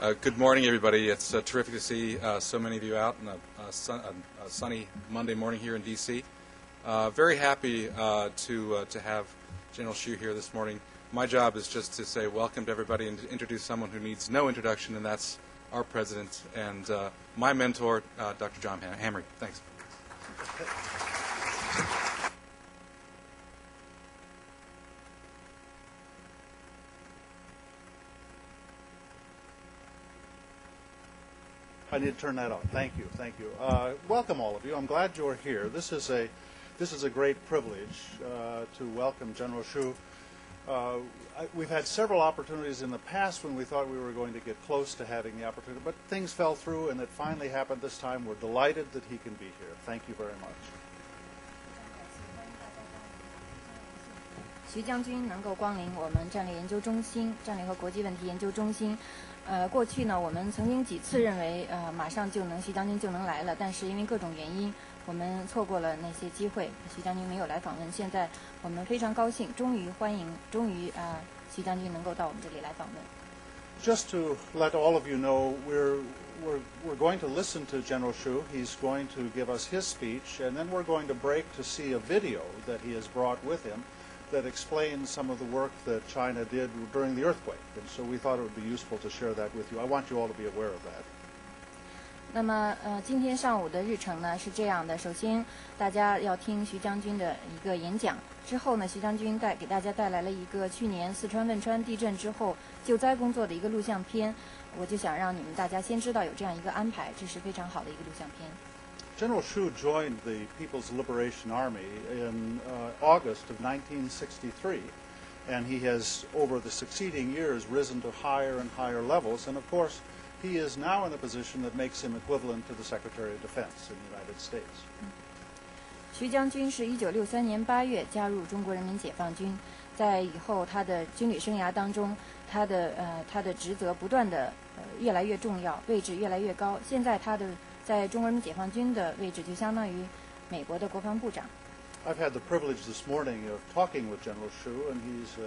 Good morning, everybody. It's terrific to see so many of you out on a sunny Monday morning here in D.C. Very happy to have General Xu here this morning. My job is just to say welcome to everybody and to introduce someone who needs no introduction, and that's our president and my mentor, Dr. John Hamre. Thanks. I need to turn that on. Thank you. Thank you. Welcome, all of you. I'm glad you're here. This is a great privilege to welcome General Xu. We've had several opportunities in the past when we thought we were going to get close to having the opportunity, but things fell through, and it finally happened this time. We're delighted that he can be here. Thank you very much. 徐将军能够光临我们战略研究中心、战略和国际问题研究中心。过去呢，我们曾经几次认为马上徐将军就能来了，但是因为各种原因，我们错过了那些机会，徐将军没有来访问。现在我们非常高兴，终于徐将军能够到我们这里来访问。Just to let all of you know, we're going to listen to General Xu. He's going to give us his speech, and then we're going to break to see a video that he has brought with him that explains some of the work that China did during the earthquake. And so we thought it would be useful to share that with you. I want you all to be aware of that. 那么今天上午的日程呢是这样的：首先，大家要听徐将军的一个演讲，之后呢，徐将军给大家带来了一个去年四川汶川地震之后救灾工作的一个录像片。我就想让你们大家先知道有这样一个安排，这是非常好的一个录像片。General Xu joined the People's Liberation Army in August of 1963, and he has, over the succeeding years, risen to higher and higher levels. And of course, he is now in a position that makes him equivalent to the Secretary of Defense in the United States. 徐将军是1963年8月加入中国人民解放军，在以后他的军旅生涯当中，他的职责不断的越来越重要，位置越来越高。现在他的在中国人民解放军的位置就相当于美国的国防部长。I've had the privilege this morning of talking with General Xu, and he's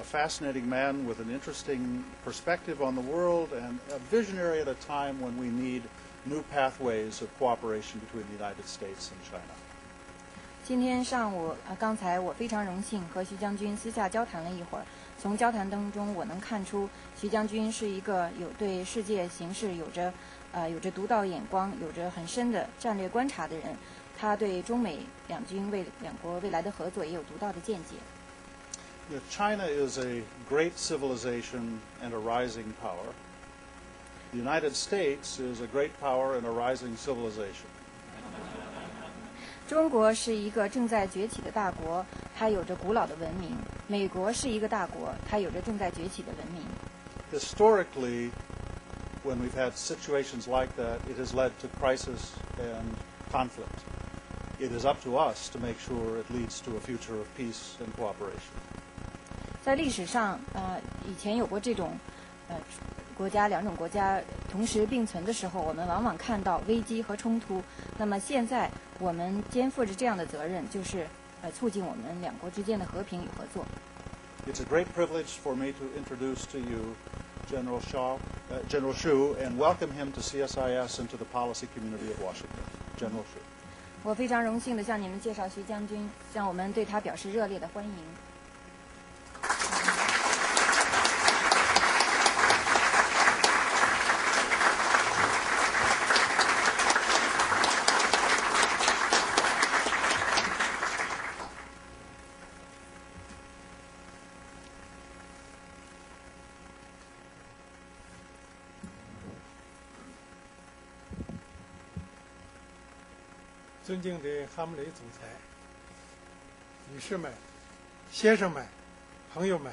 a fascinating man with an interesting perspective on the world and a visionary at a time when we need new pathways of cooperation between the United States and China. 今天上午，刚才我非常荣幸和徐将军私下交谈了一会儿。从交谈当中，我能看出徐将军是一个有对世界形势有着独到眼光、有着很深的战略观察的人。他对中美两国未来的合作也有独到的见解。China is a great civilization and a rising power. The United States is a great power and a rising civilization. 中国是一个正在崛起的大国，它有着古老的文明。美国是一个大国，它有着正在崛起的文明。Historically, when we've had situations like that, it has led to crisis and conflict. It is up to us to make sure it leads to a future of peace and cooperation. 在历史上，以前有过这种两种国家同时并存的时候，我们往往看到危机和冲突。那么现在我们肩负着这样的责任，就是促进我们两国之间的和平与合作。It's a great privilege for me to introduce to you General Xu and welcome him to CSIS and to the policy community of Washington. General Xu. 我非常荣幸地向你们介绍徐将军，向我们对他表示热烈的欢迎。尊敬的哈姆雷总裁、女士们、先生们、朋友们，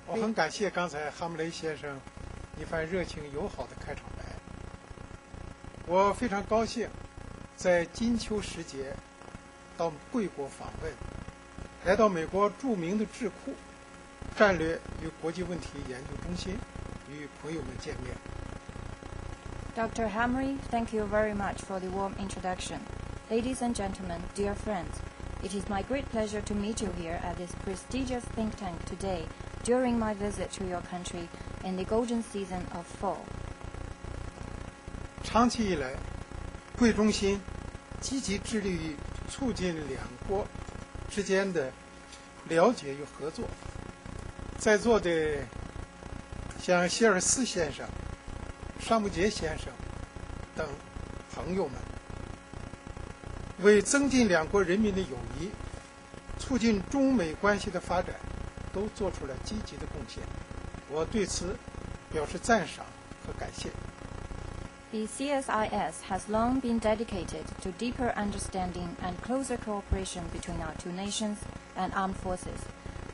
我很感谢刚才哈姆雷先生一番热情友好的开场白。我非常高兴在金秋时节到贵国访问，来到美国著名的智库战略与国际问题研究中心与朋友们见面。Dr. Hamre, thank you very much for the warm introduction. Ladies and gentlemen, dear friends, it is my great pleasure to meet you here at this prestigious think tank today during my visit to your country in the golden season of fall. 长期以来，贵中心积极致力于促进两国之间的了解与合作。在座的像谢尔斯先生、沙姆杰先生等朋友们，为增进两国人民的友谊、促进中美关系的发展，都做出了积极的贡献。我对此表示赞赏和感谢。The CSIS has long been dedicated to deeper understanding and closer cooperation between our two nations and armed forces.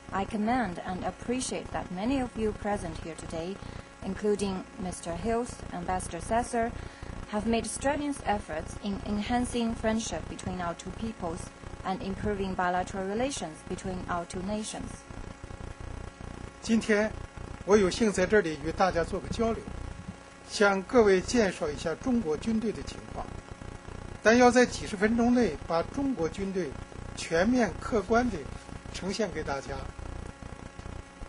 I commend and appreciate that many of you present here today, including Mr. Hills, Ambassador Sasser, have made strenuous efforts in enhancing friendship between our two peoples and improving bilateral relations between our two nations. 今天，我有幸在这里与大家做个交流，向各位介绍一下中国军队的情况，但要在几十分钟内把中国军队全面客观地呈现给大家，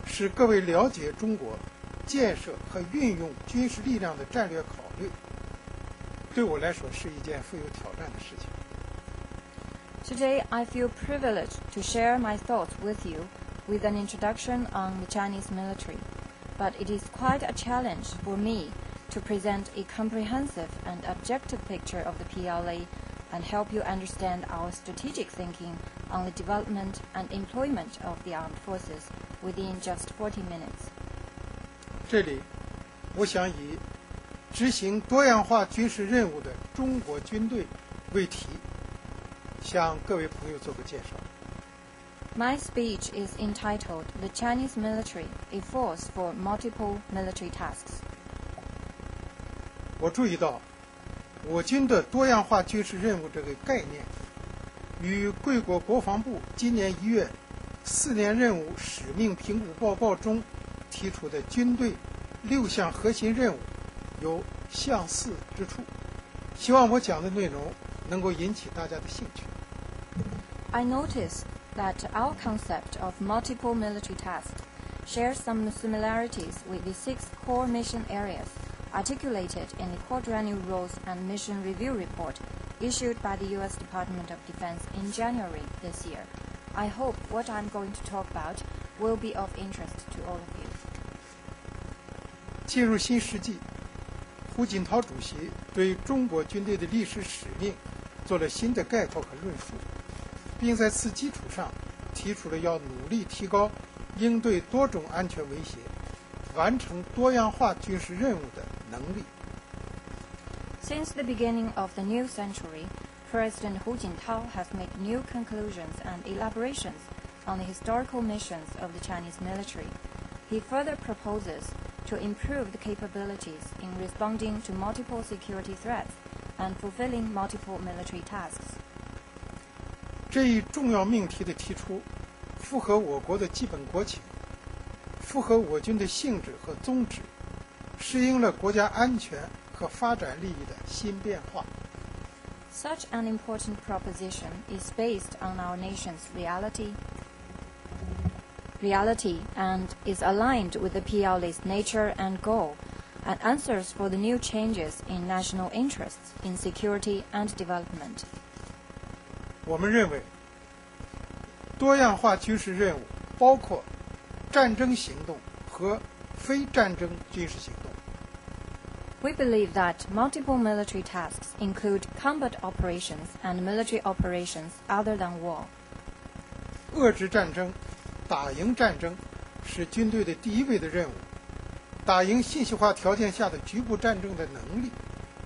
使各位了解中国建设和运用军事力量的战略考虑，对我来说是一件富有挑战的事情。Today, I feel privileged to share my thoughts with you with an introduction on the Chinese military, but it is quite a challenge for me to present a comprehensive and objective picture of the PLA and help you understand our strategic thinking on the development and employment of the armed forces within just 40 minutes. 这里，我想以执行多样化军事任务的中国军队为题，向各位朋友做个介绍。My speech is entitled The Chinese Military, a Force for Multiple Military Tasks. 我注意到，我军的多样化军事任务这个概念，与贵国国防部今年1月4年任务使命评估报告中提出的军队6项核心任务有相似之处。希望我讲的内容能够引起大家的兴趣。I noticed that our concept of multiple military tasks shares some similarities with the 6 core mission areas articulated in the Quadrennial Roles and Mission Review Report issued by the U.S. Department of Defense in January this year. I hope what I'm going to talk about will be of interest to all of you. 进入新世纪，胡锦涛主席对中国军队的历史使命做了新的概括和论述，并在此基础上提出了要努力提高应对多种安全威胁、完成多样化军事任务的能力。Since the beginning of the new century, President Hu Jintao has made new conclusions and elaborations on the historical missions of the Chinese military. He further proposes to improve the capabilities in responding to multiple security threats and fulfilling multiple military tasks. 这一重要命题的提出，符合我国的基本国情，符合我军的性质和宗旨，适应了国家安全和发展利益的新变化。Such an important proposition is based on our nation's reality and is aligned with the PLA's nature and goal, and answers for the new changes in national interests in security and development. 我们认为，多样化军事任务包括战争行动和非战争军事行动。We believe that multiple military tasks include combat operations and military operations other than war. 遏制战争、打赢战争是军队的第一位的任务。打赢信息化条件下的局部战争的能力，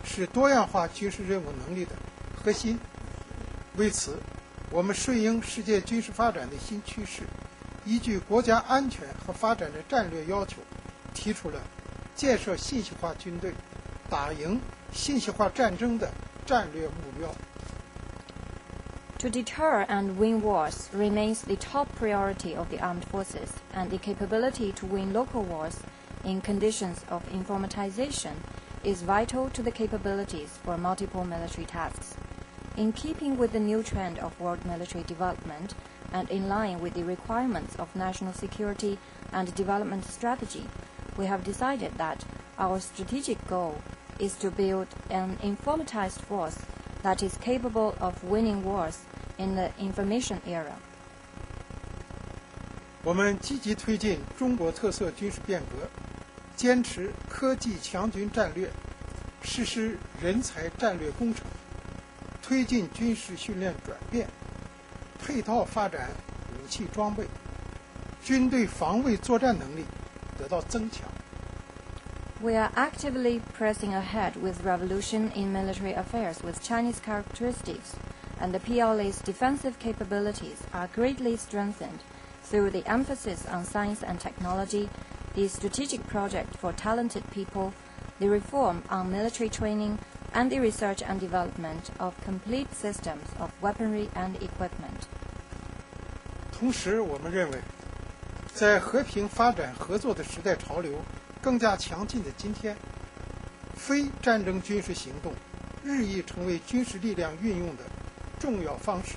是多样化军事任务能力的核心。为此，我们顺应世界军事发展的新趋势，依据国家安全和发展的战略要求，提出了建设信息化军队、打赢信息化战争的战略目标。To deter and win wars remains the top priority of the armed forces, and the capability to win local wars in conditions of informatization is vital to the capabilities for multiple military tasks. In keeping with the new trend of world military development, and in line with the requirements of national security and development strategy, we have decided that our strategic goal is to build an informatized force that is capable of winning wars in the information era. 我们积极推进中国特色军事变革，坚持科技强军战略，实施人才战略工程，推进军事训练转变，配套发展武器装备，军队防卫作战能力得到增强。We are actively pressing ahead with revolution in military affairs with Chinese characteristics, and the PLA's defensive capabilities are greatly strengthened through the emphasis on science and technology, the strategic project for talented people, the reform on military training, and the research and development of complete systems of weaponry and equipment. 同时，我们认为，在和平发展合作的时代潮流更加强劲的今天，非战争军事行动日益成为军事力量运用的重要方式。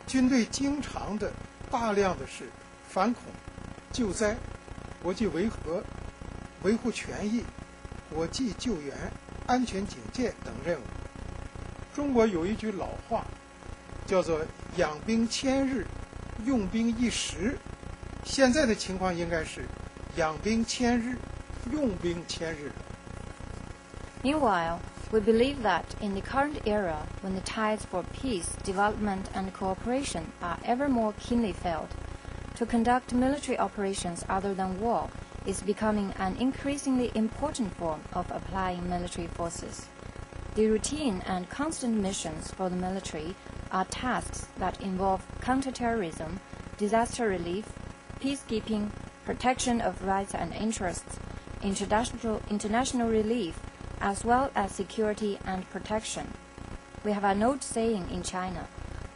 军队经常的大量的是反恐、救灾、国际维和、维护权益、国际救援、安全警戒等任务。中国有一句老话，叫做“养兵千日，用兵一时”。现在的情况应该是养兵千日，用兵千日。 Meanwhile, we believe that in the current era, when the tides for peace, development, and cooperation are ever more keenly felt, to conduct military operations other than war is becoming an increasingly important form of applying military forces. The routine and constant missions for the military are tasks that involve counterterrorism, disaster relief, peacekeeping, protection of rights and interests, international relief, as well as security and protection. We have an old saying in China,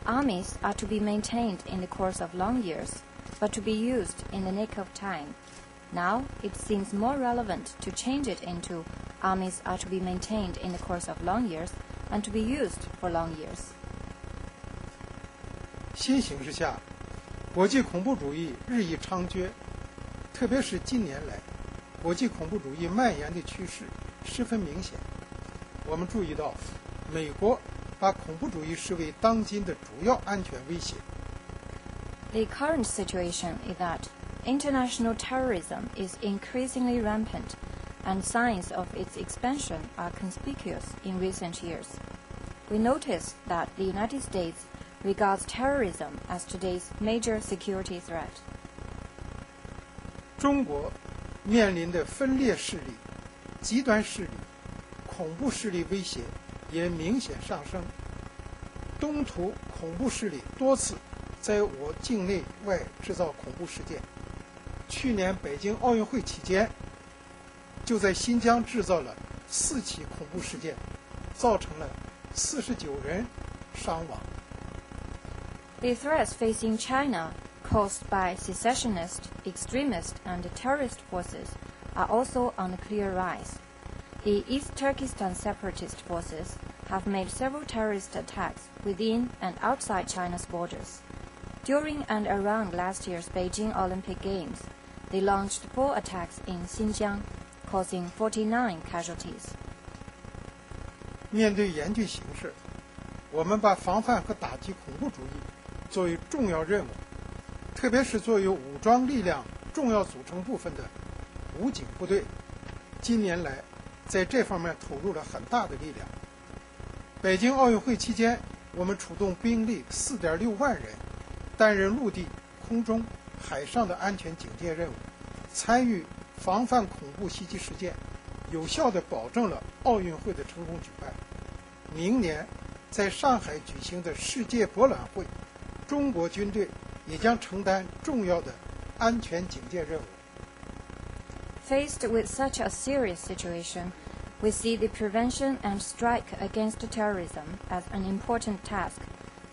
armies are to be maintained in the course of long years, but to be used in the nick of time. Now, it seems more relevant to change it into armies are to be maintained in the course of long years and to be used for long years. 新形势下，国际恐怖主义日益猖獗，特别是近年来，国际恐怖主义蔓延的趋势十分明显。我们注意到，美国把恐怖主义视为当今的主要安全威胁。The current situation is that international terrorism is increasingly rampant, and signs of its expansion are conspicuous in recent years. We notice that the United States regards terrorism as today's major security threat. 中国面临的分裂势力、极端势力、恐怖势力威胁也明显上升。东突恐怖势力多次在我境内外制造恐怖事件。去年北京奥运会期间，就在新疆制造了4起恐怖事件，造成了49人伤亡。The threats facing China, caused by secessionist, extremist, and terrorist forces, are also on a clear rise. The East Turkestan separatist forces have made several terrorist attacks within and outside China's borders. During and around last year's Beijing Olympic Games, they launched 4 attacks in Xinjiang, causing 49 casualties. 面对严峻形势，我们把防范和打击恐怖主义作为重要任务，特别是作为武装力量重要组成部分的武警部队，今年来在这方面投入了很大的力量。北京奥运会期间，我们出动兵力4.6万人，担任陆地、空中、海上的安全警戒任务，参与防范恐怖袭击事件，有效地保证了奥运会的成功举办。明年在上海举行的世界博览会，中国军队也将承担重要的安全警戒任务。Faced with such a serious situation, we see the prevention and strike against terrorism as an important task,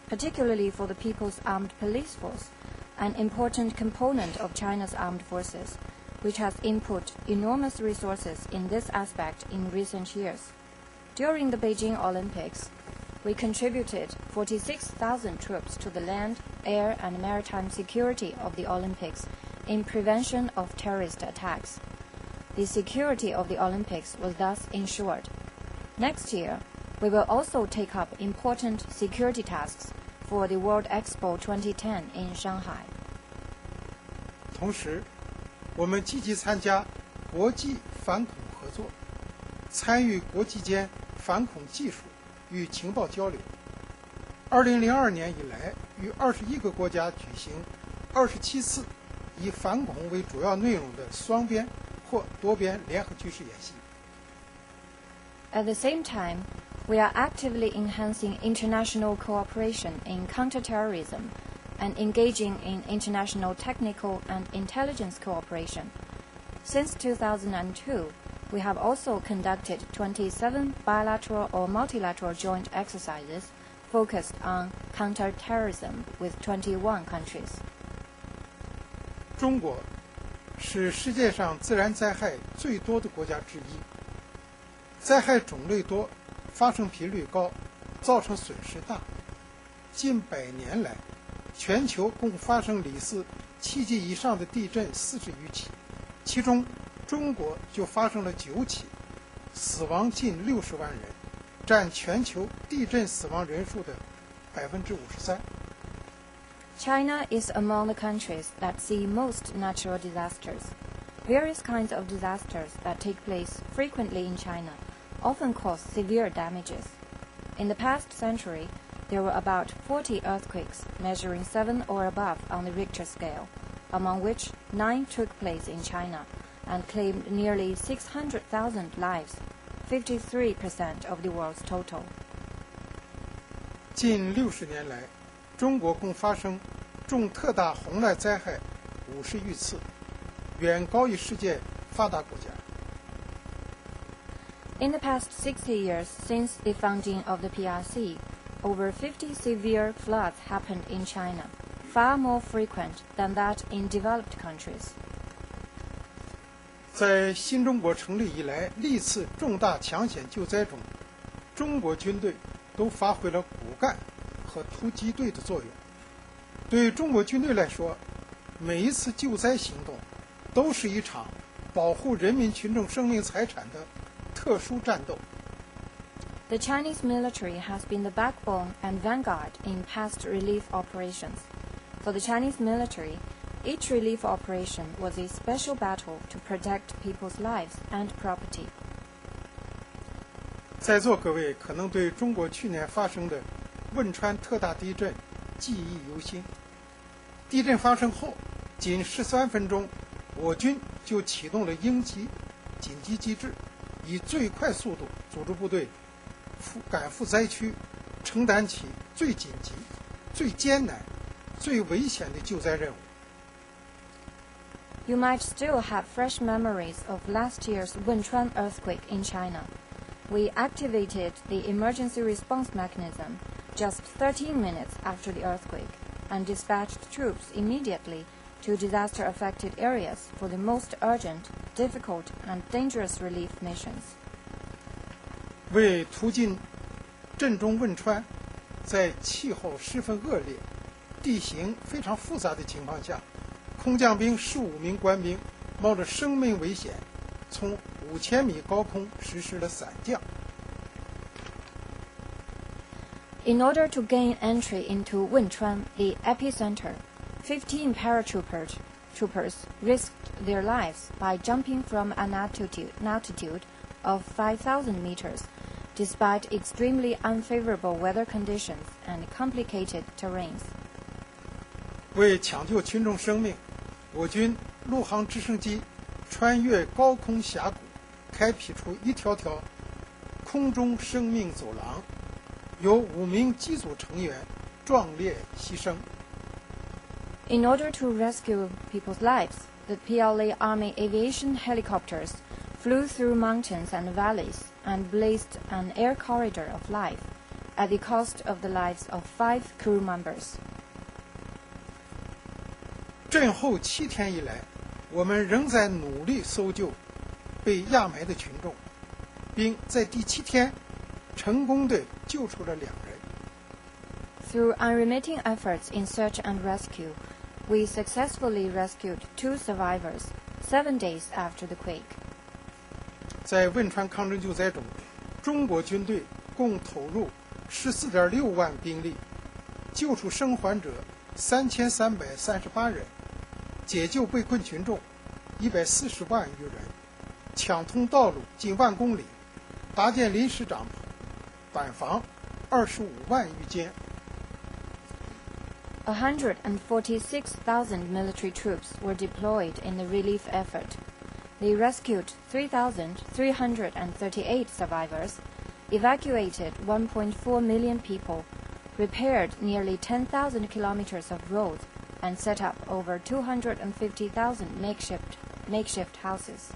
particularly for the People's Armed Police Force, an important component of China's armed forces, which has input enormous resources in this aspect in recent years. During the Beijing Olympics, we contributed 46,000 troops to the land, air, and maritime security of the Olympics in prevention of terrorist attacks. The security of the Olympics was thus ensured. Next year, we will also take up important security tasks for the World Expo 2010 in Shanghai. 同时，我们积极参加国际反恐合作，参与国际间反恐技术与情报交流。2002年以来，与21个国家举行27次以反恐为主要内容的双边或多边联合军事演习。At the same time, we are actively enhancing international cooperation in counterterrorism and engaging in international technical and intelligence cooperation. Since 2002, we have also conducted 27 bilateral or multilateral joint exercises focused on counterterrorism with 21 countries. 中国是世界上自然灾害最多的国家之一，灾害种类多，发生频率高，造成损失大。近100年来，全球共发生里氏7级以上的地震40余起，其中中国就发生了9起，死亡近60万人，占全球地震死亡人数的53%。China is among the countries that see most natural disasters. Various kinds of disasters that take place frequently in China often cause severe damages. In the past century, there were about 40 earthquakes measuring 7 or above on the Richter scale, among which 9 took place in China and claimed nearly 600,000 lives, 53% of the world's total. 近60年来，中国共发生重特大洪涝灾害50余次，远高于世界发达国家。In the past 60 years since the founding of the PRC, over 50 severe floods happened in China, far more frequent than that in developed countries. 在新中国成立以来历次重大抢险救灾中，中国军队都发挥了骨干和突击队的作用。对中国军队来说，每一次救灾行动都是一场保护人民群众生命财产的特殊战斗。The Chinese military has been the backbone and vanguard in past relief operations. For the Chinese military, each relief operation was a special battle to protect people's lives and property. 在座各位可能对中国去年发生的汶川特大地震记忆犹新。地震发生后，仅13分钟，我军就启动了应急紧急机制，以最快速度组织部队赶赴灾区，承担起最紧急、最艰难、最危险的救灾任务。You might still have fresh memories of last year's Wenchuan earthquake in China. We activated the emergency response mechanism just 13 minutes after the earthquake and dispatched troops immediately to disaster-affected areas for the most urgent, difficult, and dangerous relief missions. 为途径震中汶川，在气候十分恶劣、地形非常复杂的情况下，空降兵15名官兵冒着生命危险，从5000米高空实施了伞降。In order to gain entry into Wenchuan, the epicenter, 15 paratroopers risked their lives by jumping from an altitude of 5,000 meters, despite extremely unfavorable weather conditions and complicated terrains. 为抢救群众生命，我军陆航直升机穿越高空峡谷，开辟出一条条空中生命走廊，有5名机组成员壮烈牺牲。In order to rescue people's lives, the PLA Army aviation helicopters flew through mountains and valleys and blazed an air corridor of life at the cost of the lives of 5 crew members. 震后7天以来，我们仍在努力搜救被压埋的群众，并在第7天成功地救出了2人。Through unremitting efforts in search and rescue, we successfully rescued 2 survivors 7 days after the quake. 在汶川抗震救灾中，中国军队共投入14.6万兵力，救出生还者3338人，解救被困群众140万余人，抢通道路近1万公里，搭建临时帐篷、板房25万余间。146,000 military troops were deployed in the relief effort. They rescued 3,338 survivors, evacuated 1.4 million people, repaired nearly 10,000 kilometers of roads, and set up over 250,000 makeshift houses.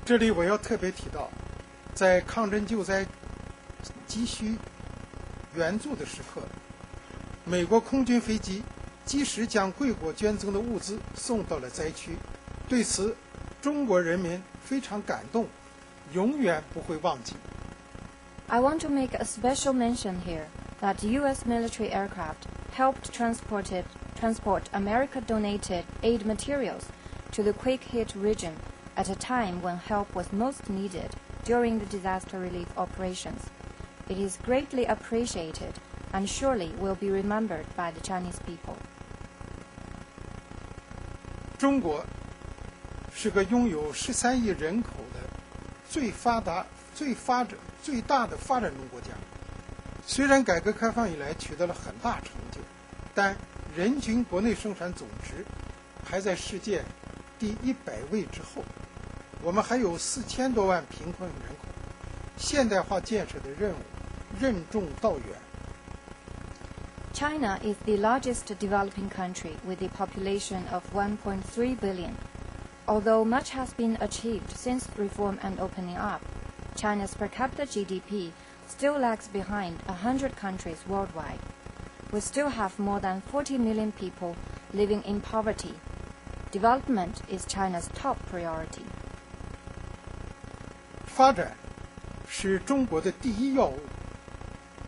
这里我要特别提到，在抗震救灾急需援助的时刻，美国空军飞机及时将贵国捐赠的物资送到了灾区，对此中国人民非常感动，永远不会忘记。I want to make a special mention here that U.S. military aircraft helped transport America-donated aid materials to the quake-hit region at a time when help was most needed during the disaster relief operations. It is greatly appreciated and surely will be remembered by the Chinese people. 中国是个拥有13亿人口的最大的发展中国家。虽然改革开放以来取得了很大成就，但人均国内生产总值还在世界第100位之后。我们还有4000多万贫困人口，现代化建设的任务任重道远。China is the largest developing country with a population of 1.3 billion. Although much has been achieved since reform and opening up, China's per capita GDP still lags behind 100 countries worldwide. We still have more than 40 million people living in poverty. Development is China's top priority. 发展是中国的第一要务，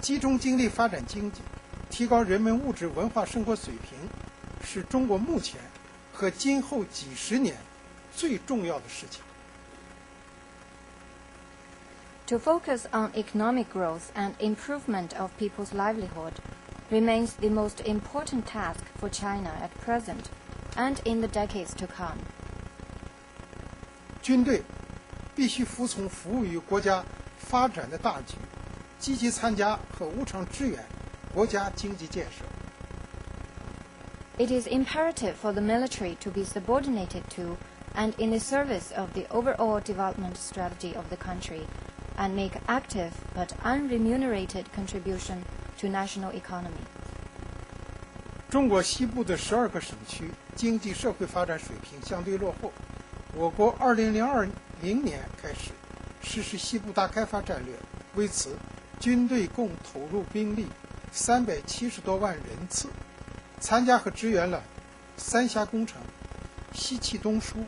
集中精力发展经济，提高人民物质文化生活水平，是中国目前和今后几十年最重要的事情。To focus on economic growth and improvement of people's livelihood remains the most important task for China at present and in the decades to come. 军队必须服从服务于国家发展的大局，积极参加和无偿支援国家经济建设。It is imperative for the military to be subordinated to and in the service of the overall development strategy of the country and make active but unremunerated contribution to national economy. 中国西部的12个省区经济社会发展水平相对落后，我国2020年开始实施西部大开发战略，为此军队共投入兵力370多万人次，参加和支援了三峡工程、西气东输、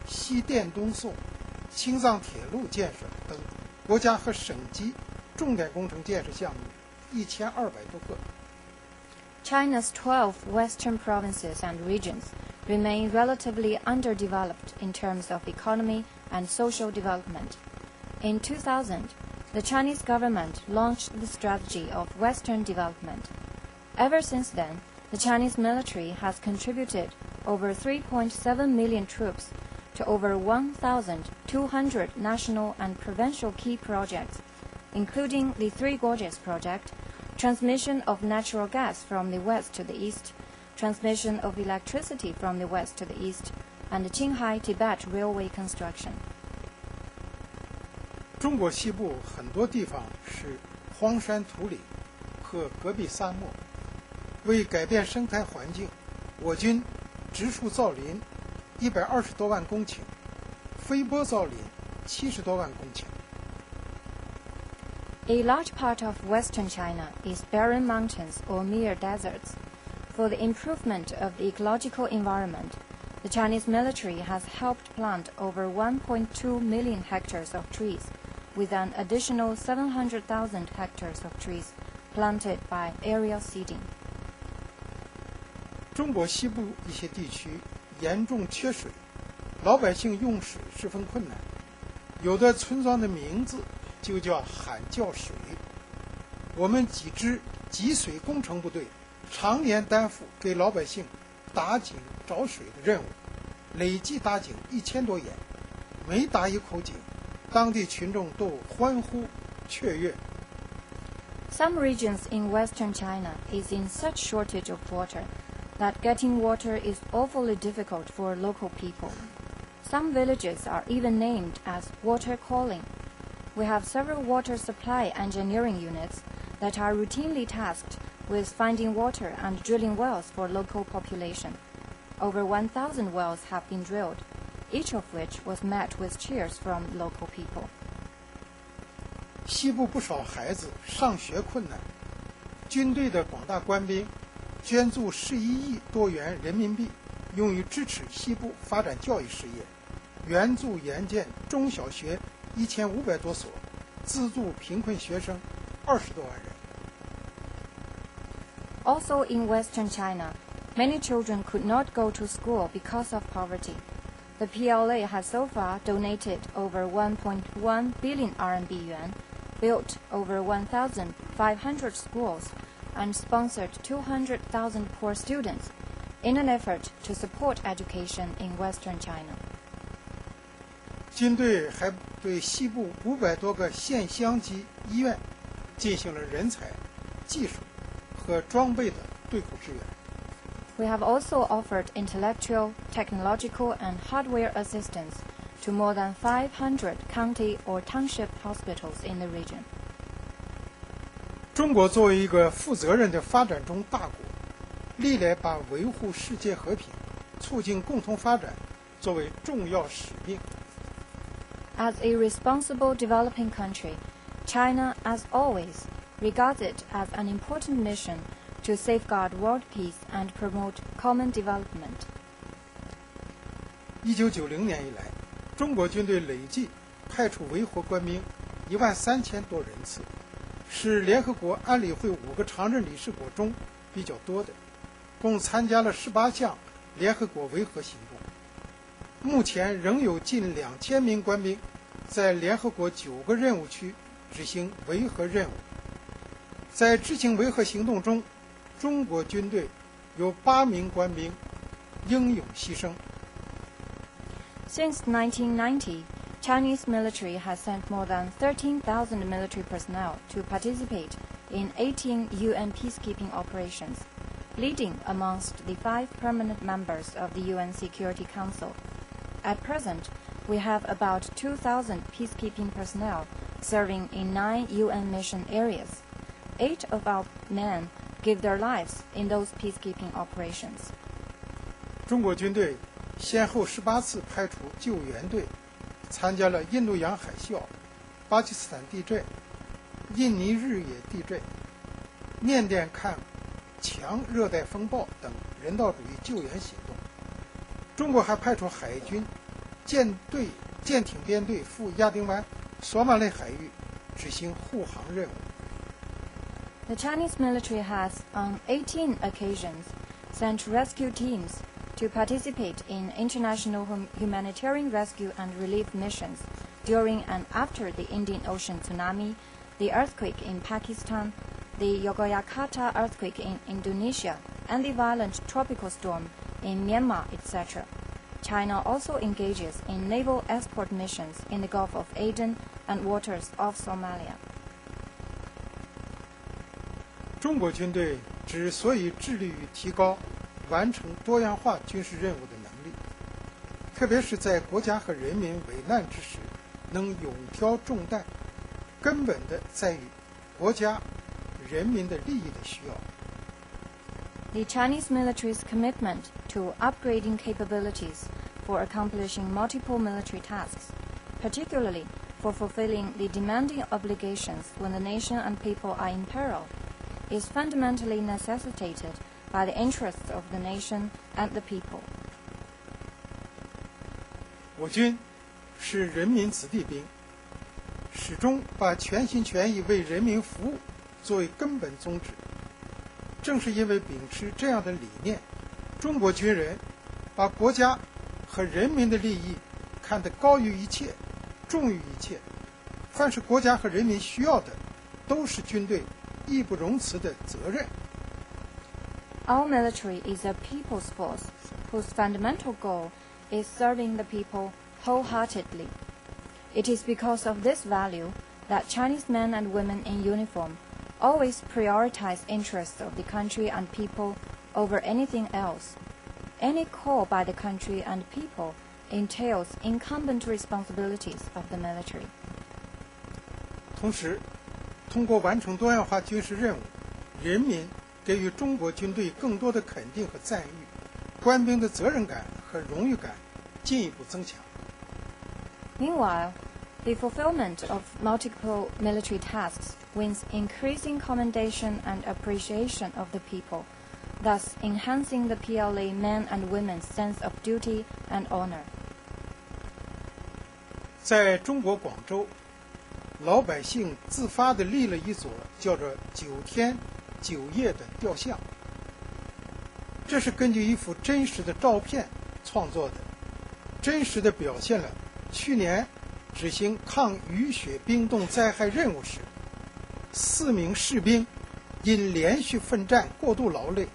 西电东送、青藏铁路建设等国家和省级重点工程建设项目1200多个。China's 12 western provinces and regions remain relatively underdeveloped in terms of economy and social development. In 2000, the Chinese government launched the strategy of Western development. Ever since then, the Chinese military has contributed over 3.7 million troops to over 1,200 national and provincial key projects, including the Three Gorges project, transmission of natural gas from the west to the east, transmission of electricity from the west to the east, and the Qinghai-Tibet railway construction. 中国西部很多地方是荒山土岭和戈壁沙漠，为改变生态环境，我军植树造林120多万公顷，飞播造林70多万公顷。A large part of western China is barren mountains or mere deserts. For the improvement of the ecological environment, the Chinese military has helped plant over 1.2 million hectares of trees, with an additional 700,000 hectares of trees supplanted by aerial seeding. 中国西部一些地区严重缺水，老百姓用水十分困难，有的村庄的名字就叫喊叫水。我们几支集水工程部队常年担负给老百姓打井找水的任务，累计打井1000多眼，每打一口井，当地群众都欢呼雀跃。 Some regions in western China is in such shortage of water that getting water is awfully difficult for local people. Some villages are even named as water calling. We have several water supply engineering units that are routinely tasked with finding water and drilling wells for local population. Over 1,000 wells have been drilled, each of which was met with cheers from local people. 西部不少孩子上学困难，军队的广大官兵捐助11亿多元人民币，用于支持西部发展教育事业，援助援建中小学1500多所，资助贫困学生20多万人。 Also in western China, many children could not go to school because of poverty. The PLA has so far donated over 1.1 billion RMB yuan, built over 1,500 schools, and sponsored 200,000 poor students in an effort to support education in western China. 军队还对西部500多个县乡级医院进行了人才、技术和装备的对口支援。 We have also offered intellectual, technological, and hardware assistance to more than 500 county or township hospitals in the region. 中国作为一个负责任的发展中大国，历来把维护世界和平、促进共同发展作为重要使命。 As a responsible developing country, China, as always, regards it as an important mission to safeguard world peace and promote common development. 1990年以来，中国军队累计派出维和官兵13000多人次，是联合国安理会5个常任理事国中比较多的，共参加了18项联合国维和行动。目前仍有近2000名官兵在联合国9个任务区执行维和任务。在执行维和行动中，中国军队有8名官兵英勇牺牲。 Since 1990, Chinese military has sent more than 13,000 military personnel to participate in 18 UN peacekeeping operations, leading amongst the 5 permanent members of the UN Security Council. At present, we have about 2,000 peacekeeping personnel serving in 9 UN mission areas. 8 of our men give their lives in those peacekeeping operations. 中国军队先后18次派出救援队，参加了印度洋海啸、巴基斯坦地震、印尼日野地震、缅甸坎强热带风暴等人道主义救援行动。中国还派出海军舰艇编队赴亚丁湾、索马里海域执行护航任务。 The Chinese military has, on 18 occasions, sent rescue teams to participate in international humanitarian rescue and relief missions during and after the Indian Ocean tsunami, the earthquake in Pakistan, the Yogyakarta earthquake in Indonesia, and the violent tropical storm in Myanmar, etc. China also engages in naval escort missions in the Gulf of Aden and waters off Somalia. 中国军队之所以致力于提高完成多样化军事任务的能力，特别是在国家和人民危难之时能勇挑重担，根本的在于国家人民的利益的需要。 The Chinese military's commitment to upgrading capabilities for accomplishing multiple military tasks, particularly for fulfilling the demanding obligations when the nation and people are in peril, is fundamentally necessitated by the interests of the nation and the people. 我军是人民子弟兵，始终把全心全意为人民服务作为根本宗旨。正是因为秉持这样的理念，中国军人把国家和人民的利益看得高于一切，重于一切。凡是国家和人民需要的，都是军队义不容辞的责任。Our military is a people's force whose fundamental goal is serving the people wholeheartedly. It is because of this value that Chinese men and women in uniform always prioritize interests of the country and people over anything else. Any call by the country and people entails incumbent responsibilities of the military. 同时，通过完成多样化军事任务，人民给予中国军队更多的肯定和赞誉，官兵的责任感和荣誉感进一步增强。Meanwhile, the fulfillment of multiple military tasks wins increasing commendation and appreciation of the people, thus enhancing the PLA men and women's sense of duty and honor. 在中国广州，老百姓自发地立了一座叫做“9天9夜”的雕像，这是根据一幅真实的照片创作的，真实地表现了去年执行抗雨雪冰冻灾害任务时，4名士兵因连续奋战过度劳累，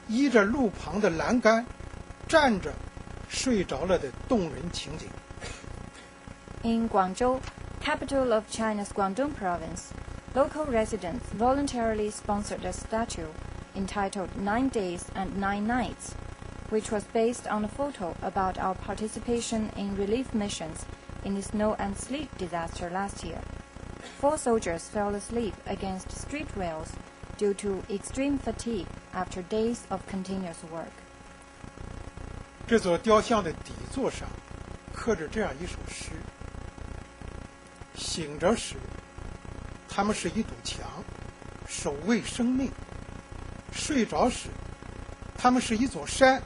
依着路旁的栏杆站着睡着了的动人情景。In Guangzhou, capital of China's Guangdong province, local residents voluntarily sponsored a statue entitled 9 Days and 9 Nights, which was based on a photo about our participation in relief missions in the snow and sleet disaster last year. 4 soldiers fell asleep against street rails due to extreme fatigue after days of continuous work. 这座雕像的底座上刻着这样一首诗：醒着时，他们是一堵墙，守卫生命；睡着时，他们是一座山，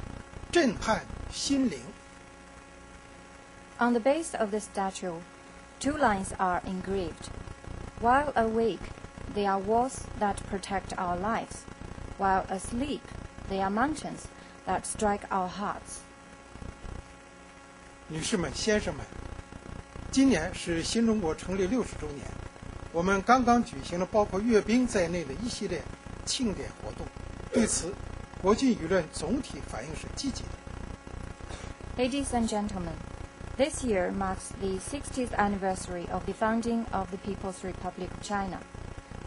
震撼心灵。On the base of the statue, 2 lines are engraved. While awake, they are walls that protect our lives. While asleep, they are mountains that strike our hearts. 女士们、先生们，今年是新中国成立60周年，我们刚刚举行了包括阅兵在内的一系列庆典活动。对此，国际舆论总体反应是积极的。Ladies and gentlemen, this year marks the 60th anniversary of the founding of the People's Republic of China.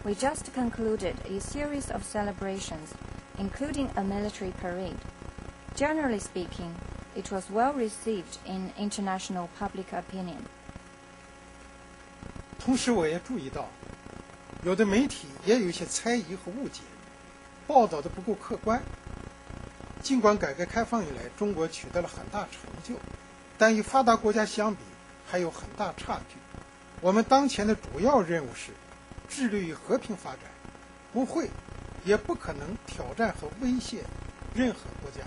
We just concluded a series of celebrations, including a military parade. Generally speaking, it was well received in international public opinion. 同时，我也注意到，有的媒体也有一些猜疑和误解，报道的不够客观。尽管改革开放以来，中国取得了很大成就，但与发达国家相比，还有很大差距。我们当前的主要任务是致力于和平发展，不会，也不可能挑战和威胁任何国家。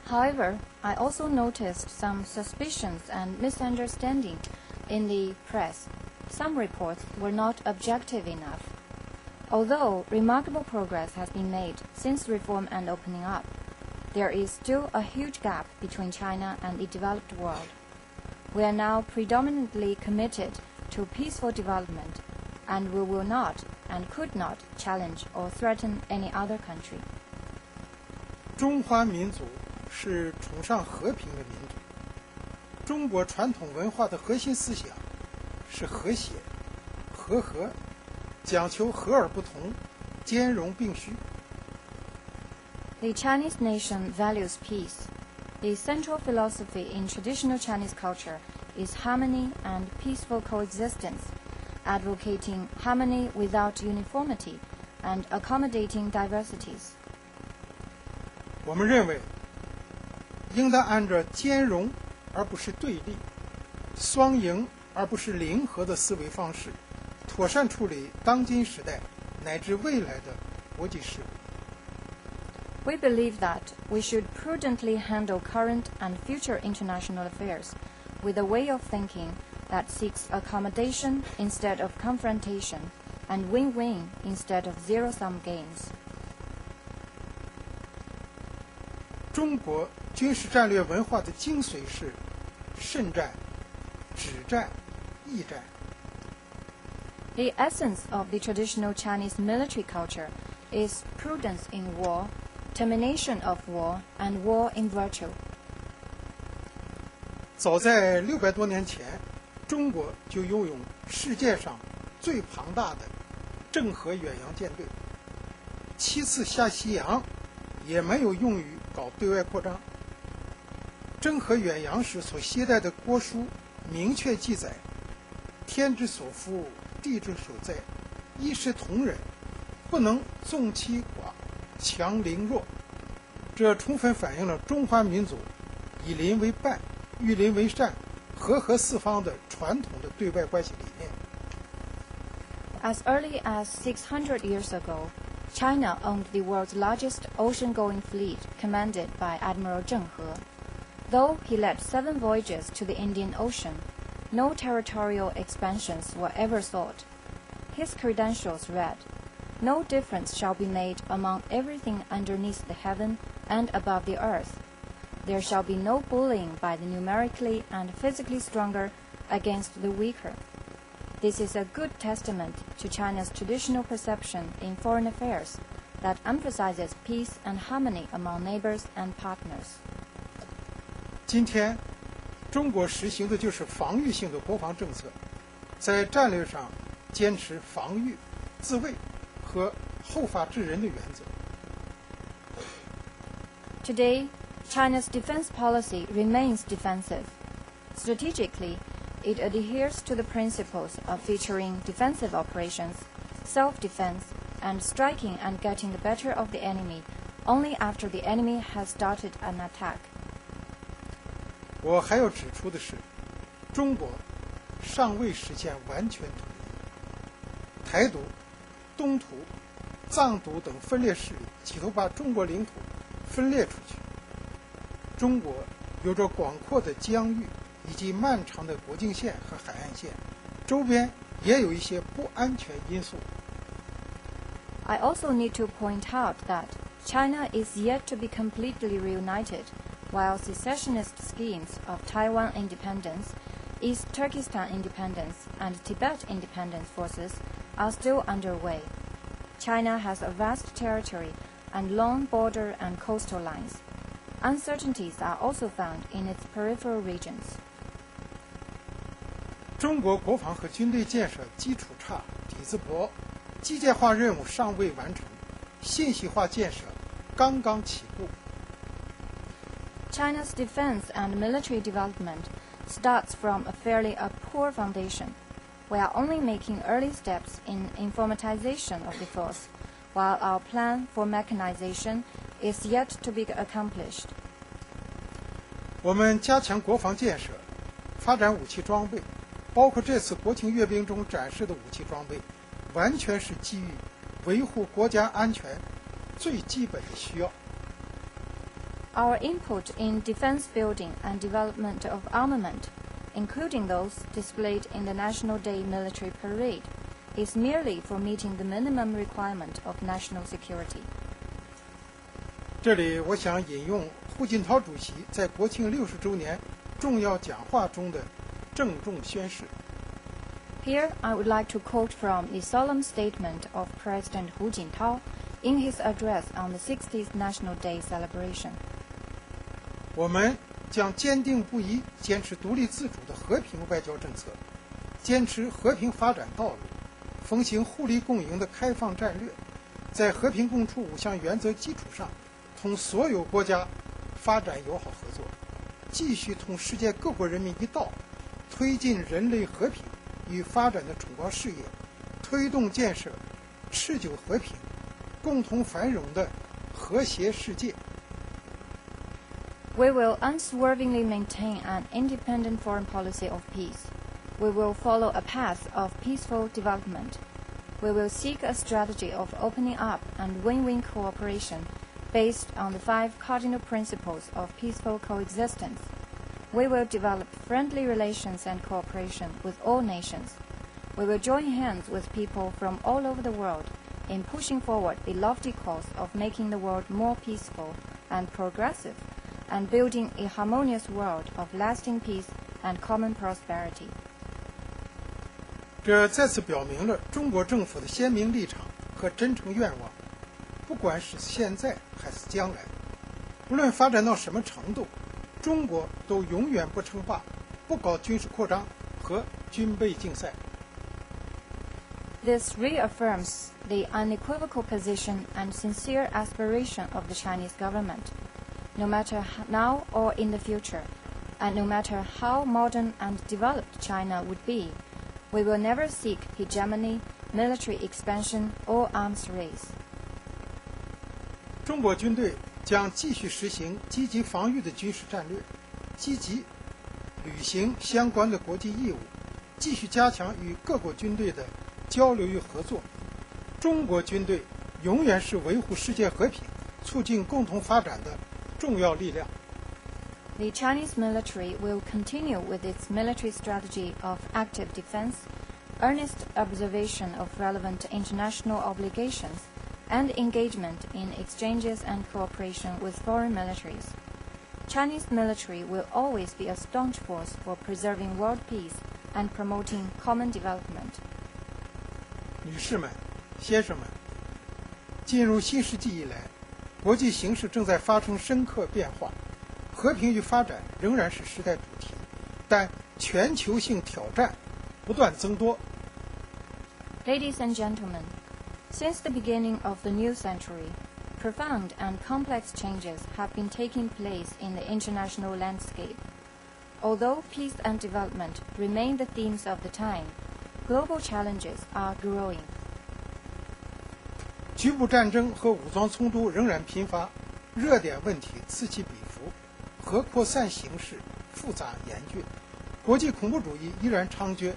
However, I also noticed some suspicions and misunderstanding in the press. Some reports were not objective enough. Although remarkable progress has been made since reform and opening up, there is still a huge gap between China and the developed world. We are now predominantly committed to peaceful development, and we will not and could not challenge or threaten any other country. 中华民族是崇尚和平的民族。中国传统文化的核心思想是和谐、和合，讲求和而不同，兼容并蓄。The Chinese nation values peace. The central philosophy in traditional Chinese culture is harmony and peaceful coexistence, advocating harmony without uniformity and accommodating diversities. 我们认为，应当按照兼容而不是对立、双赢而不是零和的思维方式，妥善处理当今时代乃至未来的国际事务。We believe that we should prudently handle current and future international affairs with a way of thinking that seeks accommodation instead of confrontation, and win-win instead of zero-sum games. 中国军事战略文化的精髓是慎战、止战、易战。The essence of the traditional Chinese military culture is prudence in war, termination of war, and war in virtue. 早在600多年前，中国就拥有世界上最庞大的郑和远洋舰队，7次下西洋也没有用于搞对外扩张。郑和远洋时所携带的国书明确记载：天之所覆，地之所在，一视同仁，不能纵其寡，强凌弱。这充分反映了中华民族以邻为伴，与邻为善，和合四方的传统的对外关系理念。As early as 600 years ago, China owned the world's largest ocean-going fleet commanded by Admiral Zheng He. Though he led 7 voyages to the Indian Ocean, no territorial expansions were ever sought. His credentials read, "No difference shall be made among everything underneath the heaven and above the earth. There shall be no bullying by the numerically and physically stronger against the weaker." This is a good testament to China's traditional perception in foreign affairs that emphasizes peace and harmony among neighbors and partners. 今天，中国实行的就是防御性的国防政策，在战略上坚持防御、自卫和后发制人的原则。Today, China's defense policy remains defensive. Strategically, it adheres to the principles of featuring defensive operations, self-defense, and striking and getting the better of the enemy only after the enemy has started an attack. 我还要指出的是，中国尚未实现完全统一。台独、东突、藏独等分裂势力企图把中国领土分裂出去。中国有着广阔的疆域以及漫长的国境线和海岸线，周边也有一些不安全因素。I also need to point out that China is yet to be completely reunited, while secessionist schemes of Taiwan independence, East Turkestan independence, and Tibet independence forces are still underway. China has a vast territory and long border and coastal lines. Uncertainties are also found in its peripheral regions. 中国国防和军队建设基础差、底子薄，机械化任务尚未完成，信息化建设刚刚起步。China's defense and military development starts from a fairly poor foundation. We are only making early steps in informatization of the force, while our plan for mechanization is yet to be accomplished. 我们加强国防建设，发展武器装备，包括这次国庆阅兵中展示的武器装备，完全是基于维护国家安全最基本的需要。Our input in defense building and development of armament, including those displayed in the National Day military parade, is merely for meeting the minimum requirement of national security. 这里我想引用胡锦涛主席在国庆60周年重要讲话中的郑重宣誓。Here, I would like to quote from the solemn statement of President Hu Jintao in his address on the 60th National Day celebration. 我们将坚定不移坚持独立自主的和平外交政策，坚持和平发展道路，奉行互利共赢的开放战略，在和平共处5项原则基础上，同所有国家发展友好合作，继续同世界各国人民一道，推进人类和平与发展的崇高事业，推动建设持久和平、共同繁荣的和谐世界。We will unswervingly maintain an independent foreign policy of peace. We will follow a path of peaceful development. We will seek a strategy of opening up and win-win cooperation based on the 5 cardinal principles of peaceful coexistence. We will develop friendly relations and cooperation with all nations. We will join hands with people from all over the world in pushing forward the lofty cause of making the world more peaceful and progressive and building a harmonious world of lasting peace and common prosperity. 这再次表明了中国政府的鲜明立场和真诚愿望，不管是现在还是将来，无论发展到什么程度，中国都永远不称霸，不搞军事扩张和军备竞赛。This reaffirms the unequivocal position and sincere aspiration of the Chinese government, no matter now or in the future, and no matter how modern and developed China would be, we will never seek hegemony, military expansion, or arms race. 中国军队将继续实行积极防御的军事战略，积极履行相关的国际义务，继续加强与各国军队的交流与合作。中国军队永远是维护世界和平、促进共同发展的重要力量。The Chinese military will continue with its military strategy of active defense, earnest observation of relevant international obligations, and engagement in exchanges and cooperation with foreign militaries. Chinese military will always be a staunch force for preserving world peace and promoting common development. 女士们、先生们，进入新世纪以来，国际形势正在发生深刻变化，和平与发展仍然是时代主题，但全球性挑战不断增多。Ladies and gentlemen, since the beginning of the new century, profound and complex changes have been taking place in the international landscape. Although peace and development remain the themes of the time, global challenges are growing. 局部战争和武装冲突仍然频发，热点问题此起彼伏，核扩散形势复杂严峻，国际恐怖主义依然猖獗，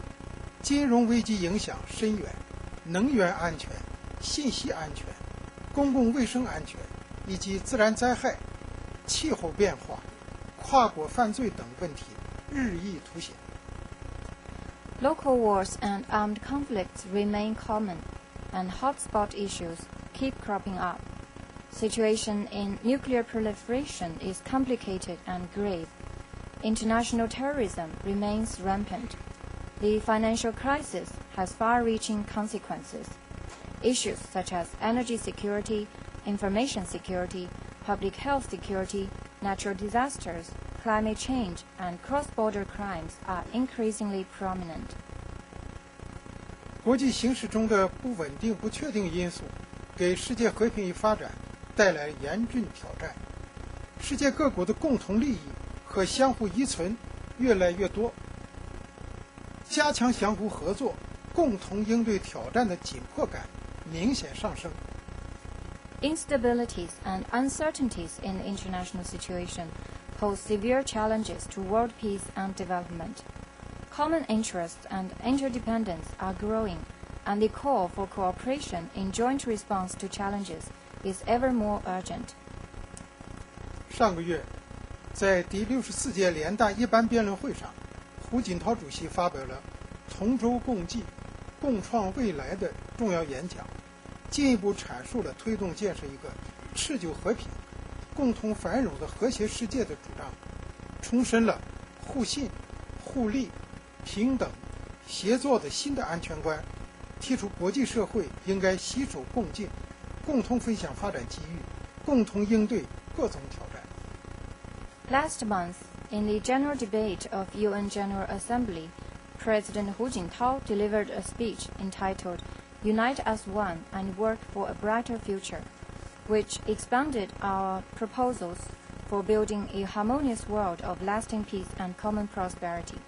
金融危机影响深远，能源安全、信息安全、公共卫生安全以及自然灾害、气候变化、跨国犯罪等问题日益凸显。Local wars and armed conflicts remain common, and hotspot issues keep cropping up. Situation in nuclear proliferation is complicated and grave. International terrorism remains rampant. The financial crisis has far-reaching consequences. Issues such as energy security, information security, public health security, natural disasters, climate change, and cross-border crimes are increasingly prominent. 国际形势中的不稳定、不确定因素，给世界和平与发展带来严峻挑战。世界各国的共同利益和相互依存越来越多，加强相互合作，共同应对挑战的紧迫感明显上升。Instabilities and uncertainties in the international situation pose severe challenges to world peace and development. Common interests and interdependence are growing, and the call for cooperation in joint response to challenges is ever more urgent. 上个月，在第64届联大一般辩论会上，胡锦涛主席发表了“同舟共济，共创未来”的重要演讲，进一步阐述了推动建设一个持久和平、共同繁荣的和谐世界的主张，重申了互信、互利、平等、协作的新的安全观，提出国际社会应该携手共进，共同分享发展机遇，共同应对各种挑战。Last month, in the general debate of UN General Assembly, President Hu Jintao delivered a speech entitled Unite as One and Work for a Brighter Future, which expounded our proposals for building a harmonious world of lasting peace and common prosperity.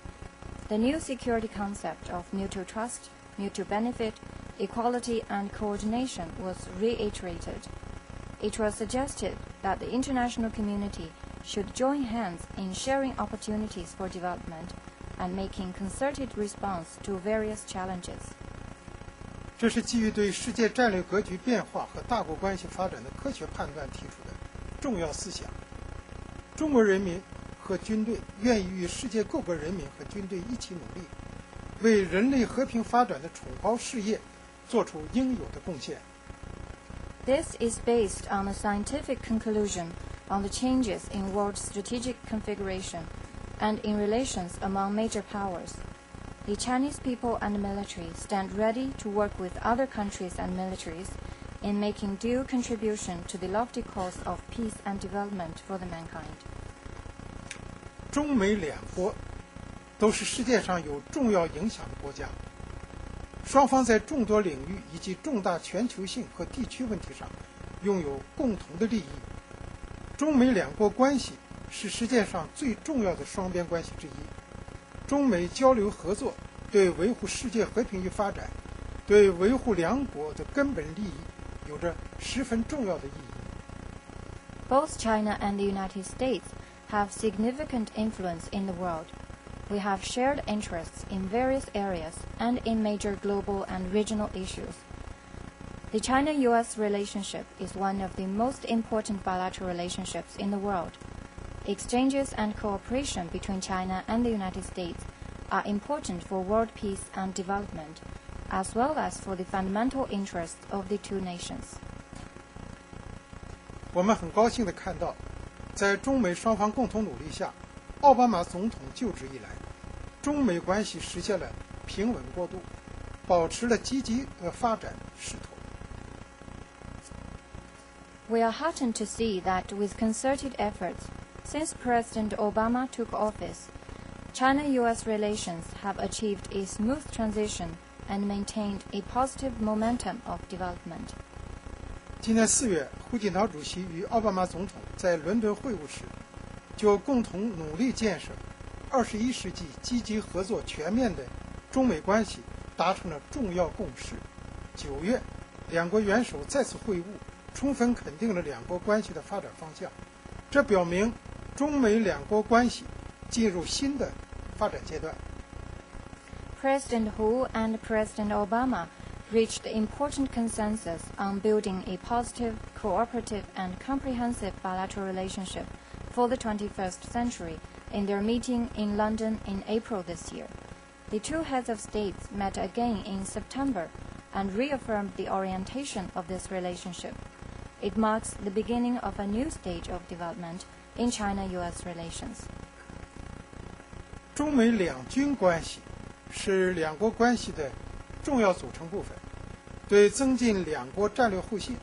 The new security concept of mutual trust, mutual benefit, equality and coordination was reiterated. It was suggested that the international community should join hands in sharing opportunities for development and making concerted response to various challenges. 这是基于对世界战略格局变化和大国关系发展的科学判断提出的重要思想。中国人民和军队愿意与世界各国人民和军队一起努力，为人类和平发展的崇高事业做出应有的贡献。This is based on a scientific conclusion on the changes in world strategic configuration and in relations among major powers. The Chinese people and military stand ready to work with other countries and militaries in making due contribution to the lofty cause of peace and development for the mankind. 中美两国都是世界上有重要影响的国家，双方在众多领域以及重大全球性和地区问题上拥有共同的利益。中美两国关系是世界上最重要的双边关系之一。中美交流合作对维护世界和平与发展，对维护两国的根本利益有着十分重要的意义。 Both China and the United States have significant influence in the world. We have shared interests in various areas and in major global and regional issues. The China-US relationship is one of the most important bilateral relationships in the world. Exchanges and cooperation between China and the United States are important for world peace and development, as well as for the fundamental interests of the two nations. 我们很高兴地看到，在中美双方共同努力下，奥巴马总统就职以来，中美关系实现了平稳过渡，保持了积极的发展势头。 We are heartened to see that with concerted efforts, since President Obama took office, China-US relations have achieved a smooth transition and maintained a positive momentum of development. 今年4月，胡锦涛主席与奥巴马总统在伦敦会晤时，就共同努力建设21世纪积极合作全面的中美关系达成了重要共识。9月，两国元首再次会晤，充分肯定了两国关系的发展方向。这表明中美两国关系进入新的发展阶段。 President Hu and President Obama reached important consensus on building a positive, cooperative, and comprehensive bilateral relationship for the 21st century in their meeting in London in April this year. The two heads of states met again in September and reaffirmed the orientation of this relationship. It marks the beginning of a new stage of development in China-US relations. 中美两军关系是两国关系的重要组成部分，对增进两国战略互信、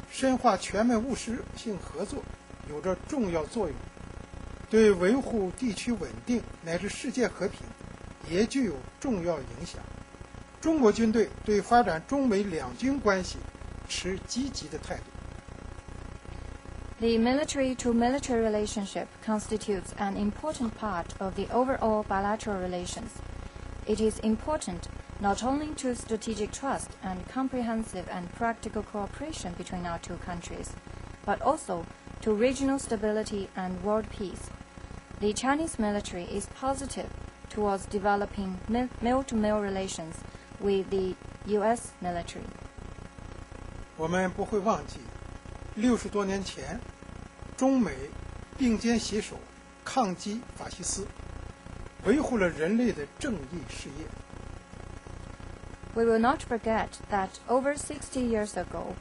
深化全面务实性合作有着重要作用，对维护地区稳定乃至世界和平也具有重要影响。中国军队对发展中美两军关系持积极的态度。 The military-to-military relationship constitutes an important part of the overall bilateral relations. It is important not only to strategic trust and comprehensive and practical cooperation between our two countries, but also to regional stability and world peace. The Chinese military is positive towards developing mil-to-mil relations with the U.S. military. 我们不会忘记60多年前，中美并肩携手抗击法西斯，维护了人类的正义事业。 We will not forget that over 60 years ago,